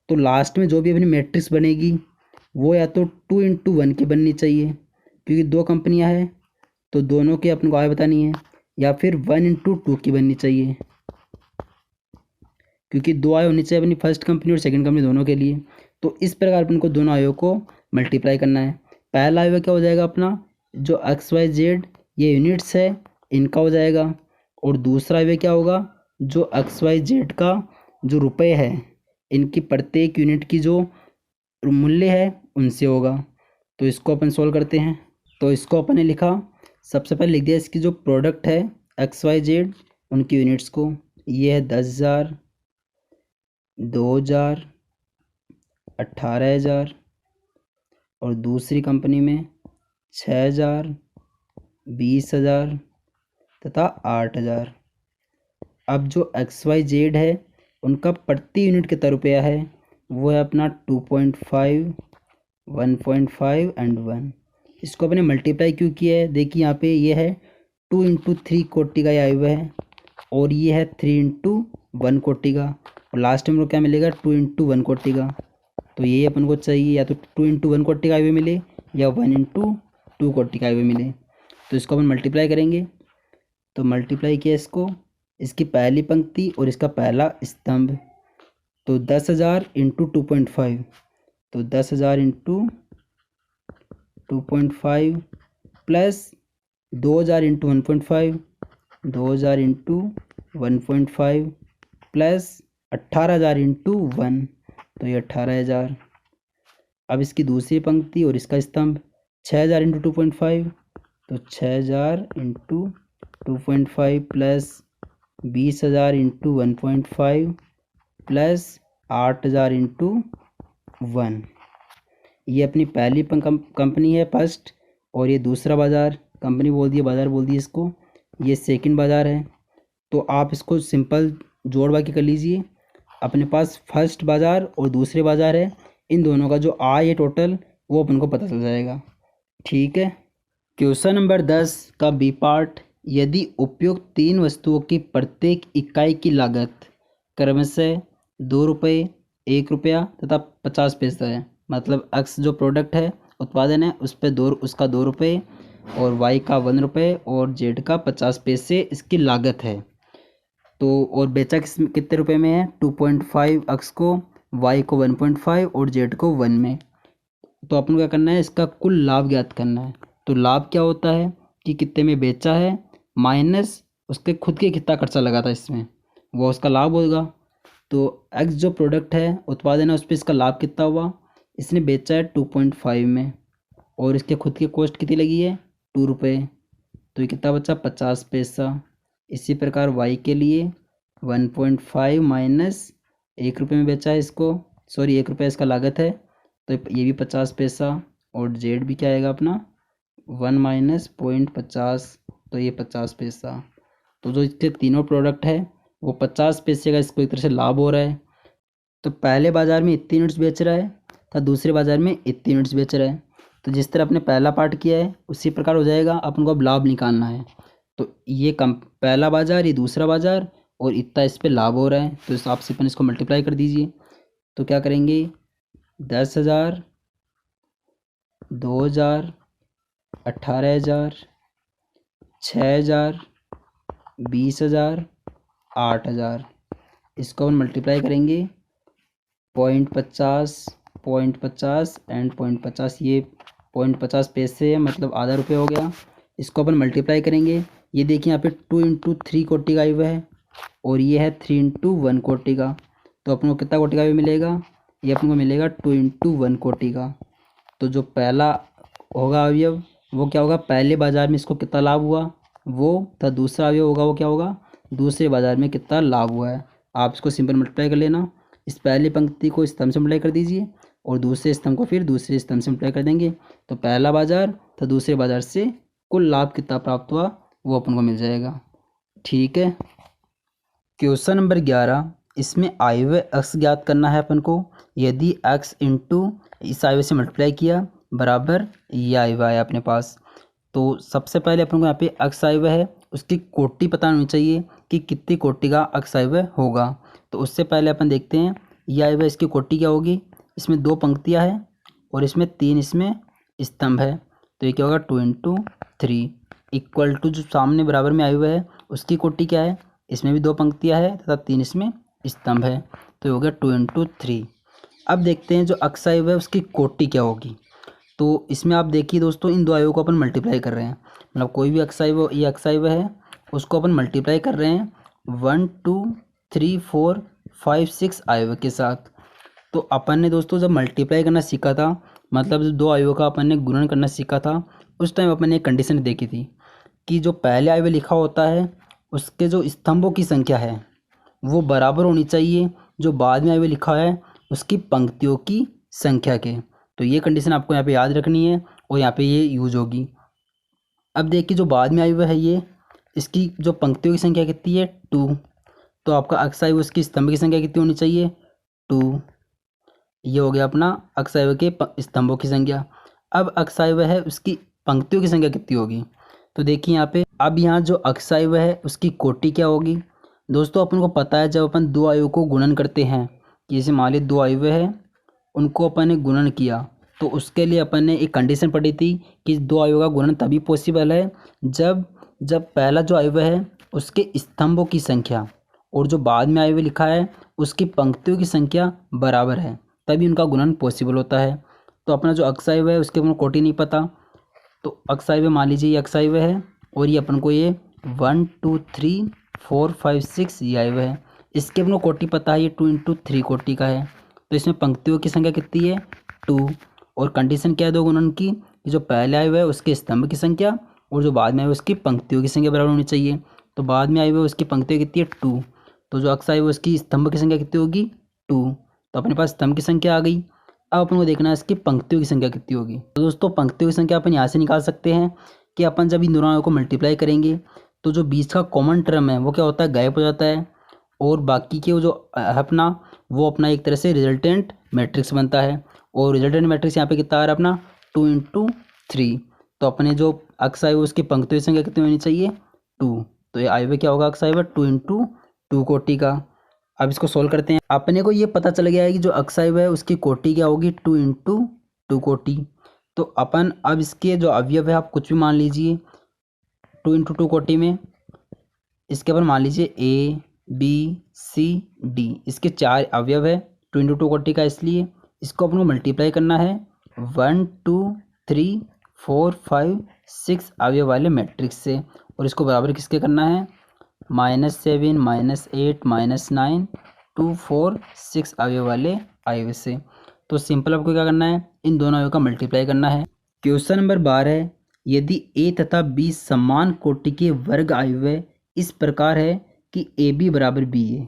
तो लास्ट में जो भी अपनी मैट्रिक्स बनेगी वो या तो 2 × 1 की बननी चाहिए, क्योंकि दो कंपनियां हैं तो दोनों की अपन को आय बतानी है, या फिर 1 × 2 की बननी चाहिए, क्योंकि दो आय होनी चाहिए अपनी फर्स्ट कंपनी और सेकंड कंपनी दोनों के लिए। तो इस प्रकार अपन को दोनों आयों को मल्टीप्लाई करना है। पहला आय क्या हो जाएगा अपना, जो XYZ ये यूनिट्स है इनका हो जाएगा, और दूसरा आय क्या होगा, जो XYZ का जो रुपए है इनकी प्रत्येक यूनिट की जो मूल्य है उनसे होगा। तो इसको अपन सोल्व करते हैं। तो इसको अपन ने लिखा, सबसे पहले लिख दिया इसकी जो प्रोडक्ट है XYZ उनकी यूनिट्स को, ये है 10,000, 2,000, 18,000, और दूसरी कंपनी में 6,000, 20,000 तथा 8,000। अब जो XYZ है उनका प्रति यूनिट कितना रुपया है, वो है अपना 2.5, 1.5 एंड 1। इसको अपने मल्टीप्लाई क्यों किया है, देखिए यहाँ पे ये है 2 × 3 कोटि का आया हुआ है, और ये है 3 × 1 कोटि का, और लास्ट में क्या मिलेगा 2 × 1 कोटि का। तो ये अपन को चाहिए या तो 2 × 1 कोटि का आय मिले या 1 × 2 कोटि का आय मिले। तो इसको अपन मल्टीप्लाई करेंगे। तो मल्टीप्लाई किया इसको, इसकी पहली पंक्ति और इसका पहला स्तंभ, तो 10,000 × 2.5, तो 10,000 × 2.5 प्लस 2,000 × 1.5, 2,000 × 1.5 प्लस 18,000 × 1, तो ये 18,000। अब इसकी दूसरी पंक्ति और इसका स्तंभ 6,000 × 2.5, तो 6,000 × 2.5 प्लस 20,000 × 1.5 प्लस 8,000 × 1। ये अपनी पहली कंपनी है फर्स्ट, और ये दूसरा बाज़ार कंपनी बोल दिया, बाज़ार बोल दिया इसको, ये सेकंड बाज़ार है। तो आप इसको सिंपल जोड़ बाकी कर लीजिए। अपने पास फर्स्ट बाज़ार और दूसरे बाज़ार है, इन दोनों का जो आय है टोटल वो अपन को पता चल जाएगा। ठीक है। क्वेश्चन नंबर 10 का बी पार्ट, यदि उपयुक्त 3 वस्तुओं की प्रत्येक इकाई की लागत क्रमशः 2 रुपये, 1 रुपया तथा 50 पैसा है, मतलब एक्स जो प्रोडक्ट है उत्पादन है उस पर उसका 2 रुपये, और वाई का 1 रुपये और जेड का 50 पैसे इसकी लागत है। तो और बेचा कितने रुपए में है, 2.5 एक्स को, वाई को 1.5 और जेड को 1 में। तो अपन को क्या करना है, इसका कुल लाभ ज्ञात करना है। तो लाभ क्या होता है कि कितने में बेचा है माइनस उसके खुद के कितना खर्चा लगा था इसमें, वो उसका लाभ होगा। तो एक्स जो प्रोडक्ट है उत्पादन है उस पर इसका लाभ कितना हुआ, इसने बेचा है 2.5 में, और इसके खुद की कॉस्ट कितनी लगी है 2 रुपये, तो ये कितना बचा 50 पैसा। इसी प्रकार वाई के लिए 1.5 माइनस 1 रुपये में बेचा है इसको, सॉरी 1 रुपये इसका लागत है, तो ये भी 50 पैसा, और जेड भी क्या आएगा अपना 1 माइनस 0.50, तो ये 50 पैसा। तो जो इसके तीनों प्रोडक्ट है वो 50 पैसे का इसको एक तरह से लाभ हो रहा है। तो पहले बाज़ार में इतनी यूनिट्स बेच रहा है तो दूसरे बाज़ार में इतनी यूनिट्स बेच रहा है। तो जिस तरह अपने पहला पार्ट किया है उसी प्रकार हो जाएगा, अपन को अब लाभ निकालना है। तो ये पहला बाज़ार, ये दूसरा बाज़ार, और इतना इस पर लाभ हो रहा है, तो इस हिसाब से अपन इसको मल्टीप्लाई कर दीजिए। तो क्या करेंगे, 10,000, 2,000, 18,000, 6,000, 20,000, 8,000, इसको अपन मल्टीप्लाई करेंगे 0.50, 0.50 एंड 0.50, ये 0.50 पैसे है, मतलब आधा रुपये हो गया। इसको अपन मल्टीप्लाई करेंगे, ये देखिए यहाँ पे 2 × 3 कोटि का आयु है, और ये है 3 × 1 कोटि का, तो अपन को कितना कोटि का आयु मिलेगा, ये अपन को मिलेगा 2 × 1 कोटि का। तो जो पहला होगा अवयव, वो क्या होगा, पहले बाजार में इसको कितना लाभ हुआ वो, तो दूसरा अवयव होगा वो क्या होगा, दूसरे बाजार में कितना लाभ हुआ है। आप इसको सिंपल मल्टीप्लाई कर लेना, इस पहली पंक्ति को स्तंभ से मल्टीप्लाई कर दीजिए और दूसरे स्तंभ को फिर दूसरे स्तंभ से मल्टीप्लाई कर देंगे, तो पहला बाजार तो दूसरे बाजार से कुल लाभ कितना प्राप्त हुआ वो अपन को मिल जाएगा। ठीक है। क्वेश्चन नंबर 11, इसमें आयव्यय x ज्ञात करना है अपन को। यदि x इंटू इस आयव्यय से मल्टीप्लाई किया बराबर ये आयव्यय है अपने पास, तो सबसे पहले अपन को यहाँ पे x आयव्यय है उसकी कोटि पता होनी चाहिए कि कितनी कोटि का x आयव्यय होगा। तो उससे पहले अपन देखते हैं ये आयव्यय, इसकी कोटि क्या होगी, इसमें 2 पंक्तियाँ हैं और इसमें 3 इसमें स्तंभ है, तो ये क्या होगा 2 इंटू 3 इक्वल टू जो सामने बराबर में आयव्यय है उसकी कोटि क्या है, इसमें भी 2 पंक्तियाँ है तथा 3 इसमें स्तंभ है, तो ये हो गया 2 इंटू 3। अब देखते हैं जो x आयव्यय है उसकी कोटि क्या होगी। तो इसमें आप देखिए दोस्तों, इन दो आयव्यों को अपन मल्टीप्लाई कर रहे हैं, मतलब कोई भी x आयव्य, ये x आयव्य है उसको अपन मल्टीप्लाई कर रहे हैं 1 2 3 4 5 6 आयव्य के साथ। तो अपन ने दोस्तों जब मल्टीप्लाई करना सीखा था, मतलब जब 2 आयव्यों का अपन ने गुणन करना सीखा था, उस टाइम अपन ने एक कंडीशन देखी थी कि जो पहले आयव्य लिखा होता है उसके जो स्तंभों की संख्या है वो बराबर होनी चाहिए जो बाद में आयव्य लिखा है उसकी पंक्तियों की संख्या के। तो ये कंडीशन आपको यहाँ पे याद रखनी है और यहाँ पे ये यूज होगी। अब देखिए जो बाद में आयव्य है ये, इसकी जो पंक्तियों की संख्या कितनी है 2, तो आपका x आयव्य उसकी स्तंभ की संख्या कितनी होनी चाहिए 2। ये हो गया अपना x आयव्य के स्तंभों की संख्या। अब x आयव्य है उसकी पंक्तियों की संख्या कितनी होगी, तो देखिए यहाँ पे अब यहाँ जो x आयव्य है उसकी कोटि क्या होगी। दोस्तों अपन को पता है जब अपन 2 आयव्यों को गुणन करते हैं, जैसे मान ली 2 आयव्य है उनको अपन ने गुणन किया, तो उसके लिए अपन ने एक कंडीशन पढ़ी थी कि 2 आयव्यों का गुणन तभी पॉसिबल है जब पहला जो आयव्य है उसके स्तंभों की संख्या और जो बाद में आयव्य लिखा है उसकी पंक्तियों की संख्या बराबर है, तभी उनका गुणन पॉसिबल होता है। तो अपना जो x आयव्य है उसके अपन को कोटि नहीं पता, तो x आयव्य मान लीजिए ये x आयव्य है और ये अपन को ये 1 2 3 4 5 6 ये आयव्य है, इसके अपन को कोटि पता है ये 2 इंटू 3 कोटि का है। तो इसमें पंक्तियों की संख्या कितनी है 2, और कंडीशन क्या है दो गुणन की, जो पहले आयव्य है उसके स्तंभ की संख्या और जो बाद में आयव्य उसकी पंक्तियों की संख्या बराबर होनी चाहिए। तो बाद में आयव्य उसकी पंक्तियाँ कितनी है 2, तो जो x आयव्य उसकी स्तंभ की संख्या कितनी होगी 2, तो अपने पास स्तंभ की संख्या आ गई। अब अपन को देखना है इसकी पंक्तियों की संख्या कितनी होगी। तो दोस्तों पंक्तियों की संख्या अपन यहाँ से निकाल सकते हैं कि अपन जब इन दोनों को मल्टीप्लाई करेंगे तो जो बीच का कॉमन टर्म है वो क्या होता है गायब हो जाता है, और बाकी के जो अपना वो अपना एक तरह से रिजल्टेंट मैट्रिक्स बनता है, और रिजल्टेंट मैट्रिक्स यहाँ पे कितना आ रहा है अपना 2 इंटू 3। तो अपने जो x आयव्य उसकी पंक्तियों की संख्या कितनी होनी चाहिए 2, तो ये आयव्य क्या होगा x आयव्य 2 इंटू 2 कोटि का। अब इसको सोल्व करते हैं, अपने को ये पता चल गया है कि जो x आयव्य है उसकी कोटि क्या होगी 2 इंटू 2 कोटि। तो अपन अब इसके जो अवयव है आप कुछ भी मान लीजिए 2 इंटू 2 कोटि में, इसके अपन मान लीजिए a b c d, इसके 4 अवयव है 2 इंटू 2 कोटि का, इसलिए इसको अपन को मल्टीप्लाई करना है 1 2 3 4 5 6 अवयव वाले मैट्रिक्स से, और इसको बराबर किसके करना है -7 -8 -9 2 4 6 अवयव वाले आयव्य से। तो सिंपल आपको क्या करना है इन दोनों अवयव का मल्टीप्लाई करना है। क्वेश्चन नंबर 12, यदि a तथा b समान कोटि के वर्ग आयव्य इस प्रकार है कि ए बी बराबर बी ए,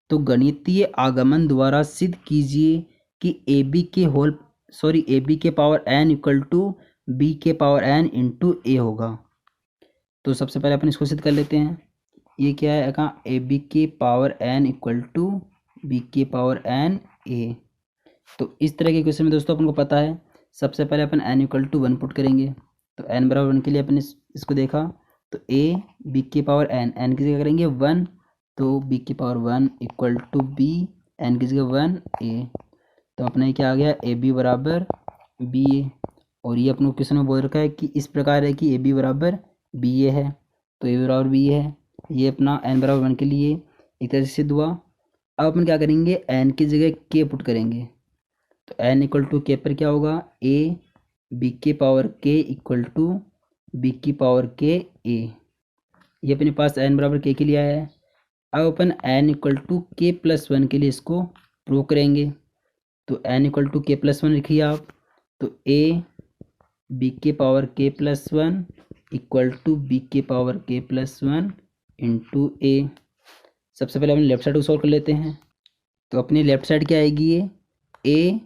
तो गणितीय आगमन द्वारा सिद्ध कीजिए कि ए बी के power n equal to B के पावर n इंटू ए होगा। तो सबसे पहले अपन इसको सिद्ध कर लेते हैं, ये क्या है कहाँ ए बी के power n equal to B के पावर n ए। तो इस तरह के क्वेश्चन में दोस्तों अपन को पता है सबसे पहले अपन n इक्वल टू 1 पुट करेंगे, तो n बराबर 1 के लिए अपन इसको देखा, तो a b के पावर n की जगह करेंगे 1, तो b की power 1 equal to b n की जगह 1 a, तो अपने क्या आ गया ए बी बराबर बी ए। और ये अपने क्वेश्चन में बोल रखा है कि इस प्रकार है कि ए बी बराबर बी ए है, तो ए बी बराबर बी ए है, ये अपना n बराबर 1 के लिए एक तरह से सिद्ध हुआ। अब अपन क्या करेंगे n की जगह k पुट करेंगे, तो n इक्वल टू के पर क्या होगा a b के power k equal to b की पावर k a, ये अपने पास n बराबर k के लिए आया है। अब अपन n equal to k plus 1 के लिए इसको प्रूव करेंगे, तो n equal to k plus 1 लिखिए आप, तो a बी के power K plus one equal to B के power K plus one into A. सबसे पहले अपने लेफ्ट साइड को सॉल्व कर लेते हैं। तो अपनी लेफ्ट साइड क्या आएगी, ये ए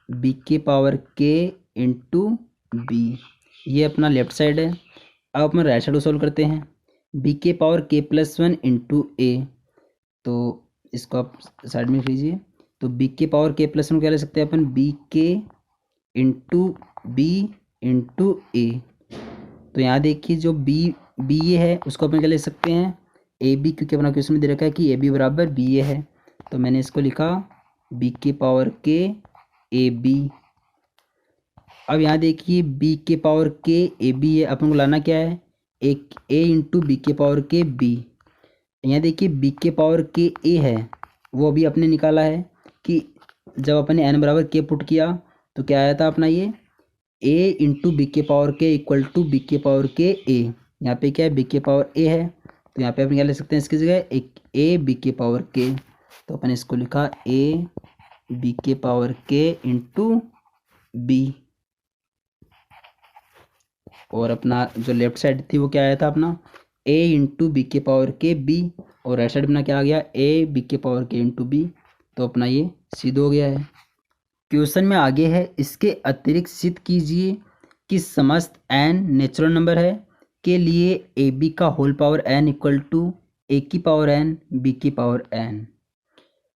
बी के पावर के इंटू बी, ये अपना लेफ्ट साइड है। अब अपन राइट साइड को सॉल्व करते हैं। बी के power K plus one into ए, तो इसको आप साइड में लीजिए। तो बी के पावर के प्लस वन क्या ले सकते हैं अपन, बी के इंटू बी इंटू ए। तो यहाँ देखिए जो बी बी ए है उसको अपन क्या ले सकते हैं, ए बी, क्योंकि अपना क्वेश्चन में दे रखा है कि ए बी बराबर बी ए है, तो मैंने इसको लिखा बी के पावर के ए बी। अब यहाँ देखिए बी के पावर के ए बी है, अपन को लाना क्या है, एक ए इंटू बी के पावर के बी। यहाँ देखिए बी के पावर के ए है, वो अभी अपने निकाला है कि जब अपने एन बराबर के पुट किया तो क्या आया था अपना, ये ए इंटू बी के पावर के इक्वल टू बी के पावर के ए। यहाँ पे क्या है, बी के पावर ए है, तो यहाँ पे अपन क्या ले सकते हैं इसकी जगह, एक ए बी के पावर के। तो अपन इसको लिखा ए बी के पावर के इंटू बी। और अपना जो लेफ्ट साइड थी वो क्या आया था अपना, ए इंटू बी के पावर के बी, और राइट साइड अपना क्या आ गया, ए बी के पावर के इंटू बी। तो अपना ये सिद्ध हो गया है। क्वेश्चन में आगे है, इसके अतिरिक्त सिद्ध कीजिए कि समस्त एन नेचुरल नंबर है के लिए ए बी का whole power N equal to ए की पावर एन बी की पावर एन।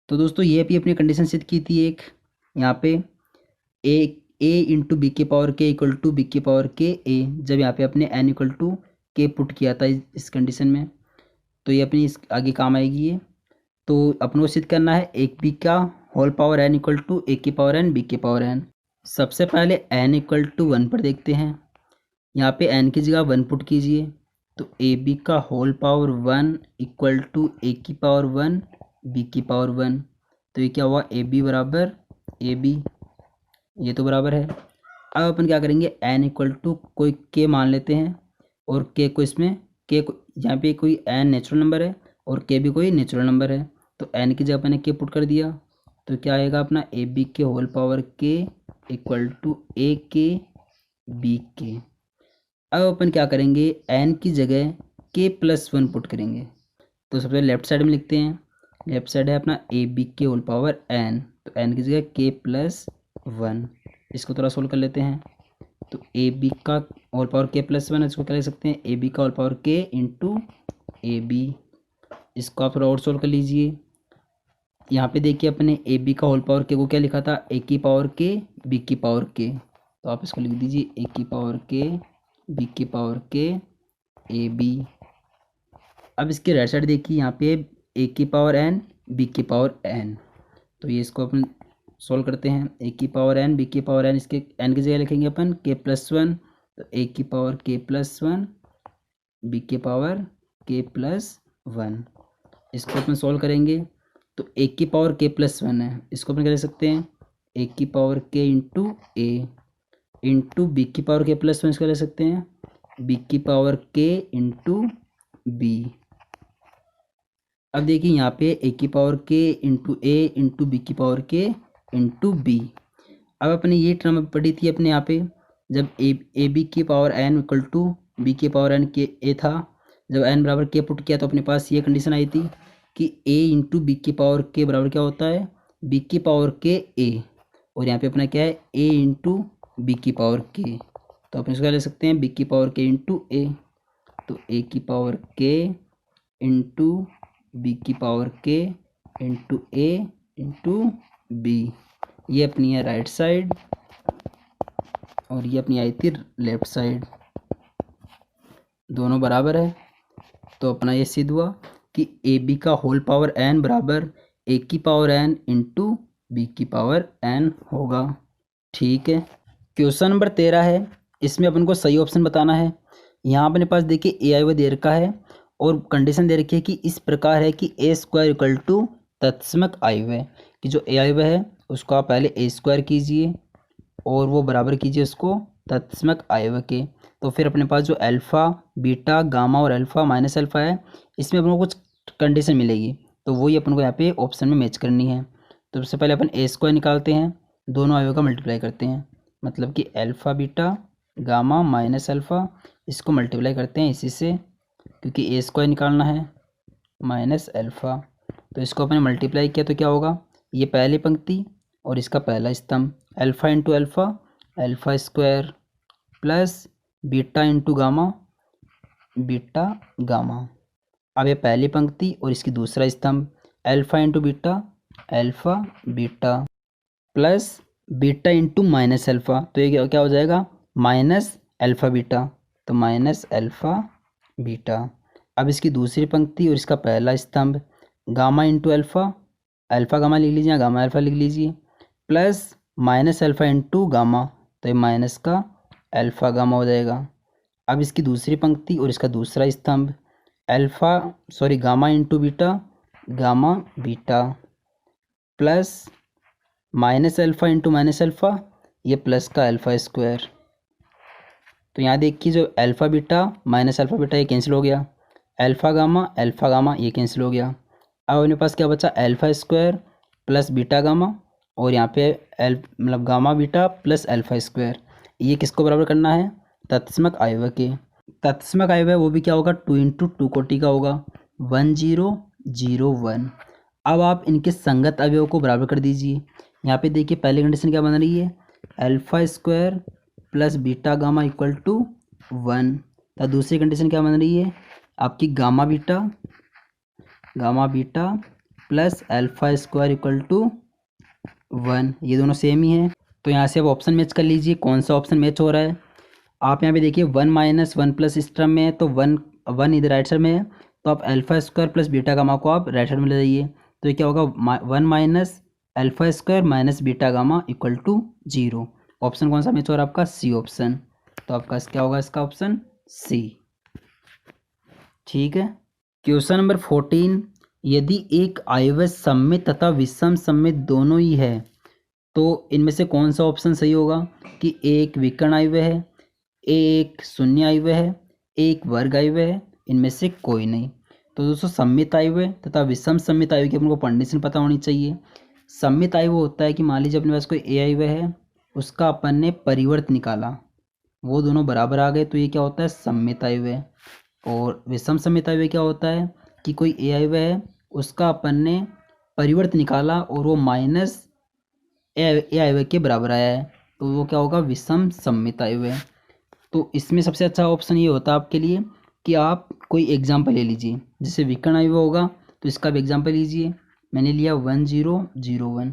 तो दोस्तों ये भी अपनी कंडीशन सिद्ध की थी एक, यहाँ पे ए इंटू बी के पावर के इक्वल टू बी के पावर के ए, जब यहाँ पे अपने एन इक्वल टू के पुट किया था इस कंडीशन में, तो ये अपनी इस आगे काम आएगी ये। तो अपन को सिद्ध करना है एक बी का whole power N equal to ए की पावर एन बी की पावर एन। सबसे पहले एन इक्वल टू वन पर देखते हैं। यहाँ पे एन की जगह वन पुट कीजिए, तो ए बी का whole power one equal to ए की पावर वन बी की पावर वन। तो ये क्या हुआ, ए बी बराबर ए बी, ये तो बराबर है। अब अपन क्या करेंगे, एन इक्वल टू कोई के मान लेते हैं, और के को इसमें के को यहाँ पे कोई एन नेचुरल नंबर है और के भी कोई नेचुरल नंबर है, तो एन की जगह मैंने के पुट कर दिया। तो क्या आएगा अपना, ए बी के होल पावर के इक्वल टू ए के बी के। अब अपन क्या करेंगे, एन की जगह के प्लस वन पुट करेंगे। तो सबसे लेफ्ट साइड में लिखते हैं, लेफ्ट साइड है अपना ए बी के होल पावर एन, तो एन की जगह के प्लस वन। इसको थोड़ा सोल्व कर लेते हैं। तो ए बी का whole power K plus one, इसको क्या लिख सकते हैं, ए बी का होल पावर के इंटू ए बी। इसको आप थोड़ा और सोल्व कर लीजिए। यहाँ पे देखिए अपने ए बी का होल पावर के को क्या लिखा था, ए की पावर के बी की पावर के, तो आप इसको लिख दीजिए ए की पावर के बी की पावर के ए बी। अब इसके राइट साइड देखिए, यहाँ पे ए की पावर एन बी की पावर एन, तो ये इसको अपन सोल्व करते हैं। ए की पावर एन बी की पावर एन, इसके एन की जगह लिखेंगे अपन के प्लस वन, तो ए की power K plus one B की पावर के प्लस वन। इसको अपन सोल्व करेंगे, तो ए की पावर के प्लस वन है, इसको अपन क्या ले सकते हैं, ए की पावर के इंटू ए इंटू बी की पावर के प्लस वन, इसको ले सकते हैं बी की पावर के इंटू बी। अब देखिए यहाँ पे ए की पावर के इंटू ए इंटू बी की पावर के इंटू बी। अब अपने ये टर्म पढ़ी थी अपने यहाँ पे, जब ए बी की power N equal to B की पावर एन के ए था, जब एन बराबर के पुट किया तो अपने पास ये कंडीशन आई थी कि ए इंटू बी की पावर के बराबर क्या होता है, बी की पावर के ए, और यहाँ पे अपना क्या है, ए इंटू बी की पावर के। तो अपन इसको ले सकते हैं बी की पावर के इंटू ए, तो ए की पावर के इंटू बी की पावर के इंटू ए इंटू बी। ये अपनी है राइट साइड और ये अपनी आई थी लेफ्ट साइड, दोनों बराबर है। तो अपना ये सिद्ध हुआ कि ए बी का होल पावर एन बराबर ए की पावर एन इंटू बी की पावर एन होगा। ठीक है, क्वेश्चन नंबर 13 है, इसमें अपन को सही ऑप्शन बताना है। यहाँ अपने पास देखिए ए आई व दे रखा है और कंडीशन दे रखी है कि इस प्रकार है कि ए स्क्वायर इक्वल टू तत्समक आई व, कि जो ए आई व है उसको आप पहले ए स्क्वायर कीजिए और वो बराबर कीजिए उसको तत्समक आई व के। तो फिर अपने पास जो अल्फ़ा बीटा गामा और अल्फ़ा माइनस अल्फ़ा है, इसमें अपन को कुछ कंडीशन मिलेगी, तो वही अपन को यहाँ पे ऑप्शन में मैच करनी है। तो सबसे पहले अपन ए स्क्वायर निकालते हैं, दोनों आयु का मल्टीप्लाई करते हैं, मतलब कि alpha beta gamma minus alpha, इसको मल्टीप्लाई करते हैं इसी से, क्योंकि ए स्क्वायर निकालना है माइनस अल्फ़ा। तो इसको अपने मल्टीप्लाई किया तो क्या होगा, ये पहली पंक्ति और इसका पहला स्तंभ, alpha into alpha, alpha square plus beta into gamma, beta gamma. अब ये पहली पंक्ति और इसकी दूसरा स्तंभ, alpha into beta, alpha beta plus beta into minus alpha, तो ये क्या हो जाएगा, माइनस अल्फ़ा बीटा, तो माइनस अल्फ़ा बीटा। अब इसकी दूसरी पंक्ति और इसका पहला स्तंभ, gamma into alpha, alpha gamma लिख लीजिए, गामा अल्फ़ा लिख लीजिए, plus minus alpha into gamma, तो ये माइनस का अल्फ़ा गामा हो जाएगा। अब इसकी दूसरी पंक्ति और इसका दूसरा स्तंभ, gamma into beta, gamma beta plus minus alpha into minus alpha, ये प्लस का अल्फ़ा स्क्वायर। तो यहाँ देखिए जो alpha beta minus alpha beta ये कैंसिल हो गया, अल्फ़ा गामा ये कैंसिल हो गया। अब अपने पास क्या बचा, alpha square plus beta gamma, और यहाँ पे मतलब gamma beta plus alpha square, ये किसको बराबर करना है, तत्समक अवयव के। तत्समक अवयव वो भी क्या होगा, 2 इंटू 2 कोटि का होगा, 1 0 0 1। अब आप इनके संगत अवयव को बराबर कर दीजिए। यहाँ पे देखिए पहली कंडीशन क्या बन रही है, alpha square plus beta gamma equal to 1। तो दूसरी कंडीशन क्या बन रही है आपकी, gamma beta plus alpha square equal to 1, ये दोनों सेम ही है। तो यहाँ से अब ऑप्शन मैच कर लीजिए, कौन सा ऑप्शन मैच हो रहा है। आप यहाँ पे देखिए 1 माइनस 1 प्लस इस टर्म में है, तो 1 इधर राइट साइड में है, तो आप alpha square plus beta gamma को आप राइट साइड में ले जाइए, तो ये क्या होगा, 1 minus alpha square minus beta gamma equal to 0। Option कौन सा मैच हो रहा है आपका, सी ऑप्शन। तो आपका क्या होगा इसका ऑप्शन सी। ठीक है। क्वेश्चन नंबर 14, यदि एक आयव्य सममित तथा विषम सममित दोनों ही है तो इनमें से कौन सा ऑप्शन सही होगा, कि एक विकर्ण आयव्य है, एक शून्य आयव्य है, एक वर्ग आयव्य है, इनमें से कोई नहीं। तो दोस्तों सममित आयव्य तथा विषम सममित आयव्य की अपने को कंडीशन पता होनी चाहिए। सममित आयव्य होता है कि मान लीजिए अपने पास कोई ए आयव्य है, उसका अपन ने परिवर्त निकाला, वो दोनों बराबर आ गए, तो ये क्या होता है, सममित आयव्य। और विषम सममित आयव्य क्या होता है कि कोई ए आयव्य है, उसका अपन ने परिवर्त निकाला और वो माइनस ए आयव्य के बराबर आया है, तो वो क्या होगा, विषम सममित आयव्य। तो इसमें सबसे अच्छा ऑप्शन ये होता है आपके लिए कि आप कोई एग्जाम्पल ले लीजिए, जैसे विकर्ण आयव्य होगा तो इसका भी एग्जाम्पल लीजिए। मैंने लिया 1 0 0 1,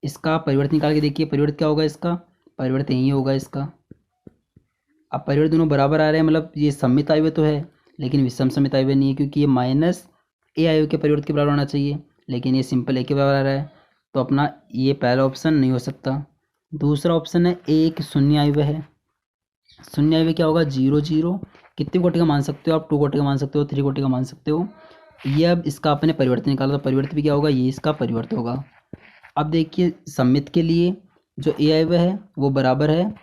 इसका परिवर्त निकाल के देखिए, परिवर्त क्या होगा, इसका परिवर्त यही होगा इसका। अब परिवर्त दोनों बराबर आ रहे हैं, मतलब ये सममित आयव्य तो है लेकिन विषम सममित आयव्य नहीं है, क्योंकि ये माइनस ए आयव्य के परिवर्त के बराबर होना चाहिए, लेकिन ये सिंपल ए के बराबर आ रहा है, तो अपना ये पहला ऑप्शन नहीं हो सकता। दूसरा ऑप्शन है एक शून्य आयव्य है। शून्य आयव्य क्या होगा, 0 0, कितने कोटि का मान सकते हो आप, 2 कोटि का मान सकते हो, 3 कोटि का मान सकते हो। ये अब इसका आपने परिवर्तन निकाला, तो परिवर्त भी क्या होगा, ये इसका परिवर्त होगा। अब देखिए सममित के लिए जो ए आयव्य है वो बराबर है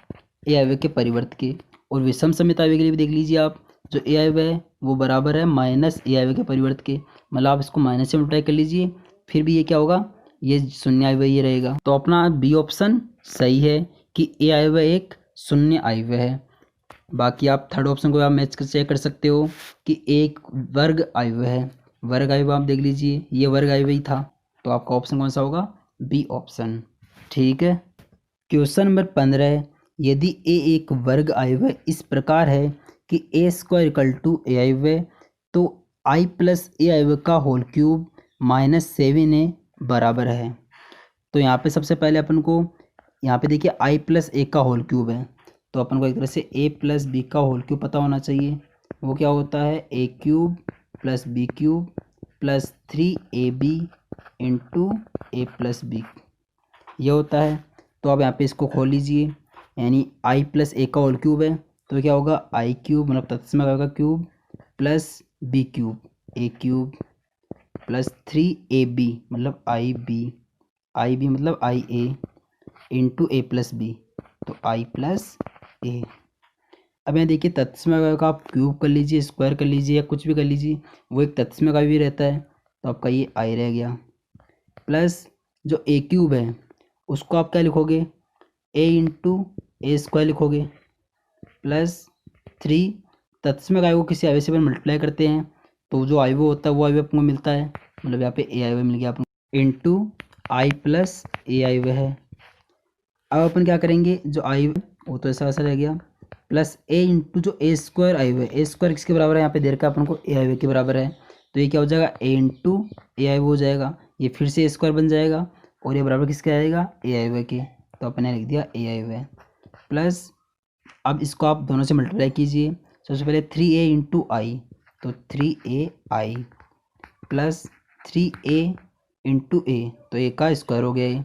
ए आयव्य के परिवर्त के, और विषम सममित आयव्य के लिए भी देख लीजिए आप, जो ए आयव्य है वो बराबर है माइनस ए आयव्य के परिवर्त के, मतलब आप इसको माइनस से मल्टीप्लाई कर लीजिए, फिर भी ये क्या होगा, ये शून्य आयव्य ये रहेगा। तो अपना बी ऑप्शन सही है कि ए आयव्य एक शून्य आयव्य है। बाकी आप थर्ड ऑप्शन को आप मैच कर चेक कर सकते हो कि एक वर्ग आयव्य है, वर्ग आयव्य आप देख लीजिए, ये वर्ग आयव्य ही था, तो आपका ऑप्शन कौन सा होगा, बी ऑप्शन। ठीक है। क्वेश्चन नंबर 15, यदि ए एक वर्ग आयव्य इस प्रकार है कि ए स्क्वायर इक्वल टू ए आयव्य, तो आई प्लस ए आयव्य का होल क्यूब माइनस 7a बराबर है। तो यहाँ पे सबसे पहले अपन को यहाँ पे देखिए आई प्लस ए का होल क्यूब है, तो अपन को एक तरह से ए प्लस बी का होल क्यूब पता होना चाहिए। वो क्या होता है, a cube plus b cube plus 3ab into a plus b, ये होता है। तो आप यहाँ पे इसको खोल लीजिए, यानी आई प्लस ए का होल क्यूब है, तो क्या होगा, आई क्यूब मतलब तत्समक आएगा क्यूब प्लस बी क्यूब ए क्यूब प्लस 3ab मतलब आई बी मतलब आई ए इंटू ए प्लस बी, तो आई प्लस ए। अब यहाँ देखिए तत्समक का आप क्यूब कर लीजिए, स्क्वायर कर लीजिए या कुछ भी कर लीजिए, वो एक तत्समक भी रहता है, तो आपका ये आई रह गया, प्लस जो ए क्यूब है उसको आप क्या लिखोगे, ए इंटू ए स्क्वायर लिखोगे, प्लस 3 तत्समक आयु को किसी आयु से मल्टीप्लाई करते हैं तो जो आयु होता है वो आयु आपको मिलता है, मतलब यहाँ पे ए आयु मिल गया आपको, इंटू आई प्लस ए आयु है। अब अपन क्या करेंगे, जो आयु वो तो ऐसा ऐसा रह गया, प्लस ए इंटू जो ए स्क्वायर आयु है, ए स्क्वायर किसके बराबर है, यहाँ पे दे रखा है अपन को ए आयु के बराबर है, तो ये क्या हो जाएगा ए इंटू ए आयु हो जाएगा, ये फिर से ए स्क्वायर बन जाएगा और ये बराबर किसके आएगा ए आयु के, तो अपन ने लिख दिया ए आयु है। प्लस अब इसको आप दोनों से मल्टीप्लाई कीजिए, सबसे पहले 3a इंटू आई, तो 3a आई प्लस 3a इंटू ए, तो ए का स्क्वायर हो गया ये।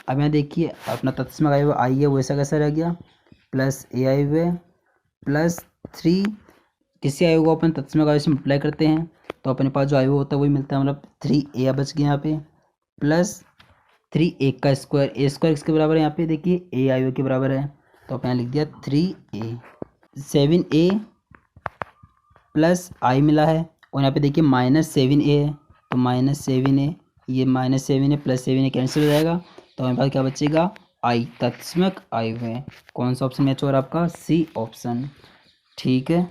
अब यहाँ देखिए अपना तत्समक आयु आई है वो ऐसा कैसा रह गया, प्लस ए आयु है प्लस 3 किसी आयु को अपन तत्समक आयु से मल्टीप्लाई करते हैं तो अपने पास जो आयु होता है वही मिलता है, मतलब 3a बच गया यहाँ पे, प्लस 3a का स्क्वायर, ए स्क्वायर किसके बराबर है यहाँ पे देखिए ए आयु के बराबर है, तो अपन लिख दिया 3a। 7a प्लस आई मिला है और यहाँ पे देखिए -7a है, तो -7a, ये -7a प्लस 7a कैंसिल हो जाएगा, तो हमारे पास क्या बचेगा आई, तत्समक आयु है। कौन सा ऑप्शन मैच हो रहा है आपका, सी ऑप्शन, ठीक है।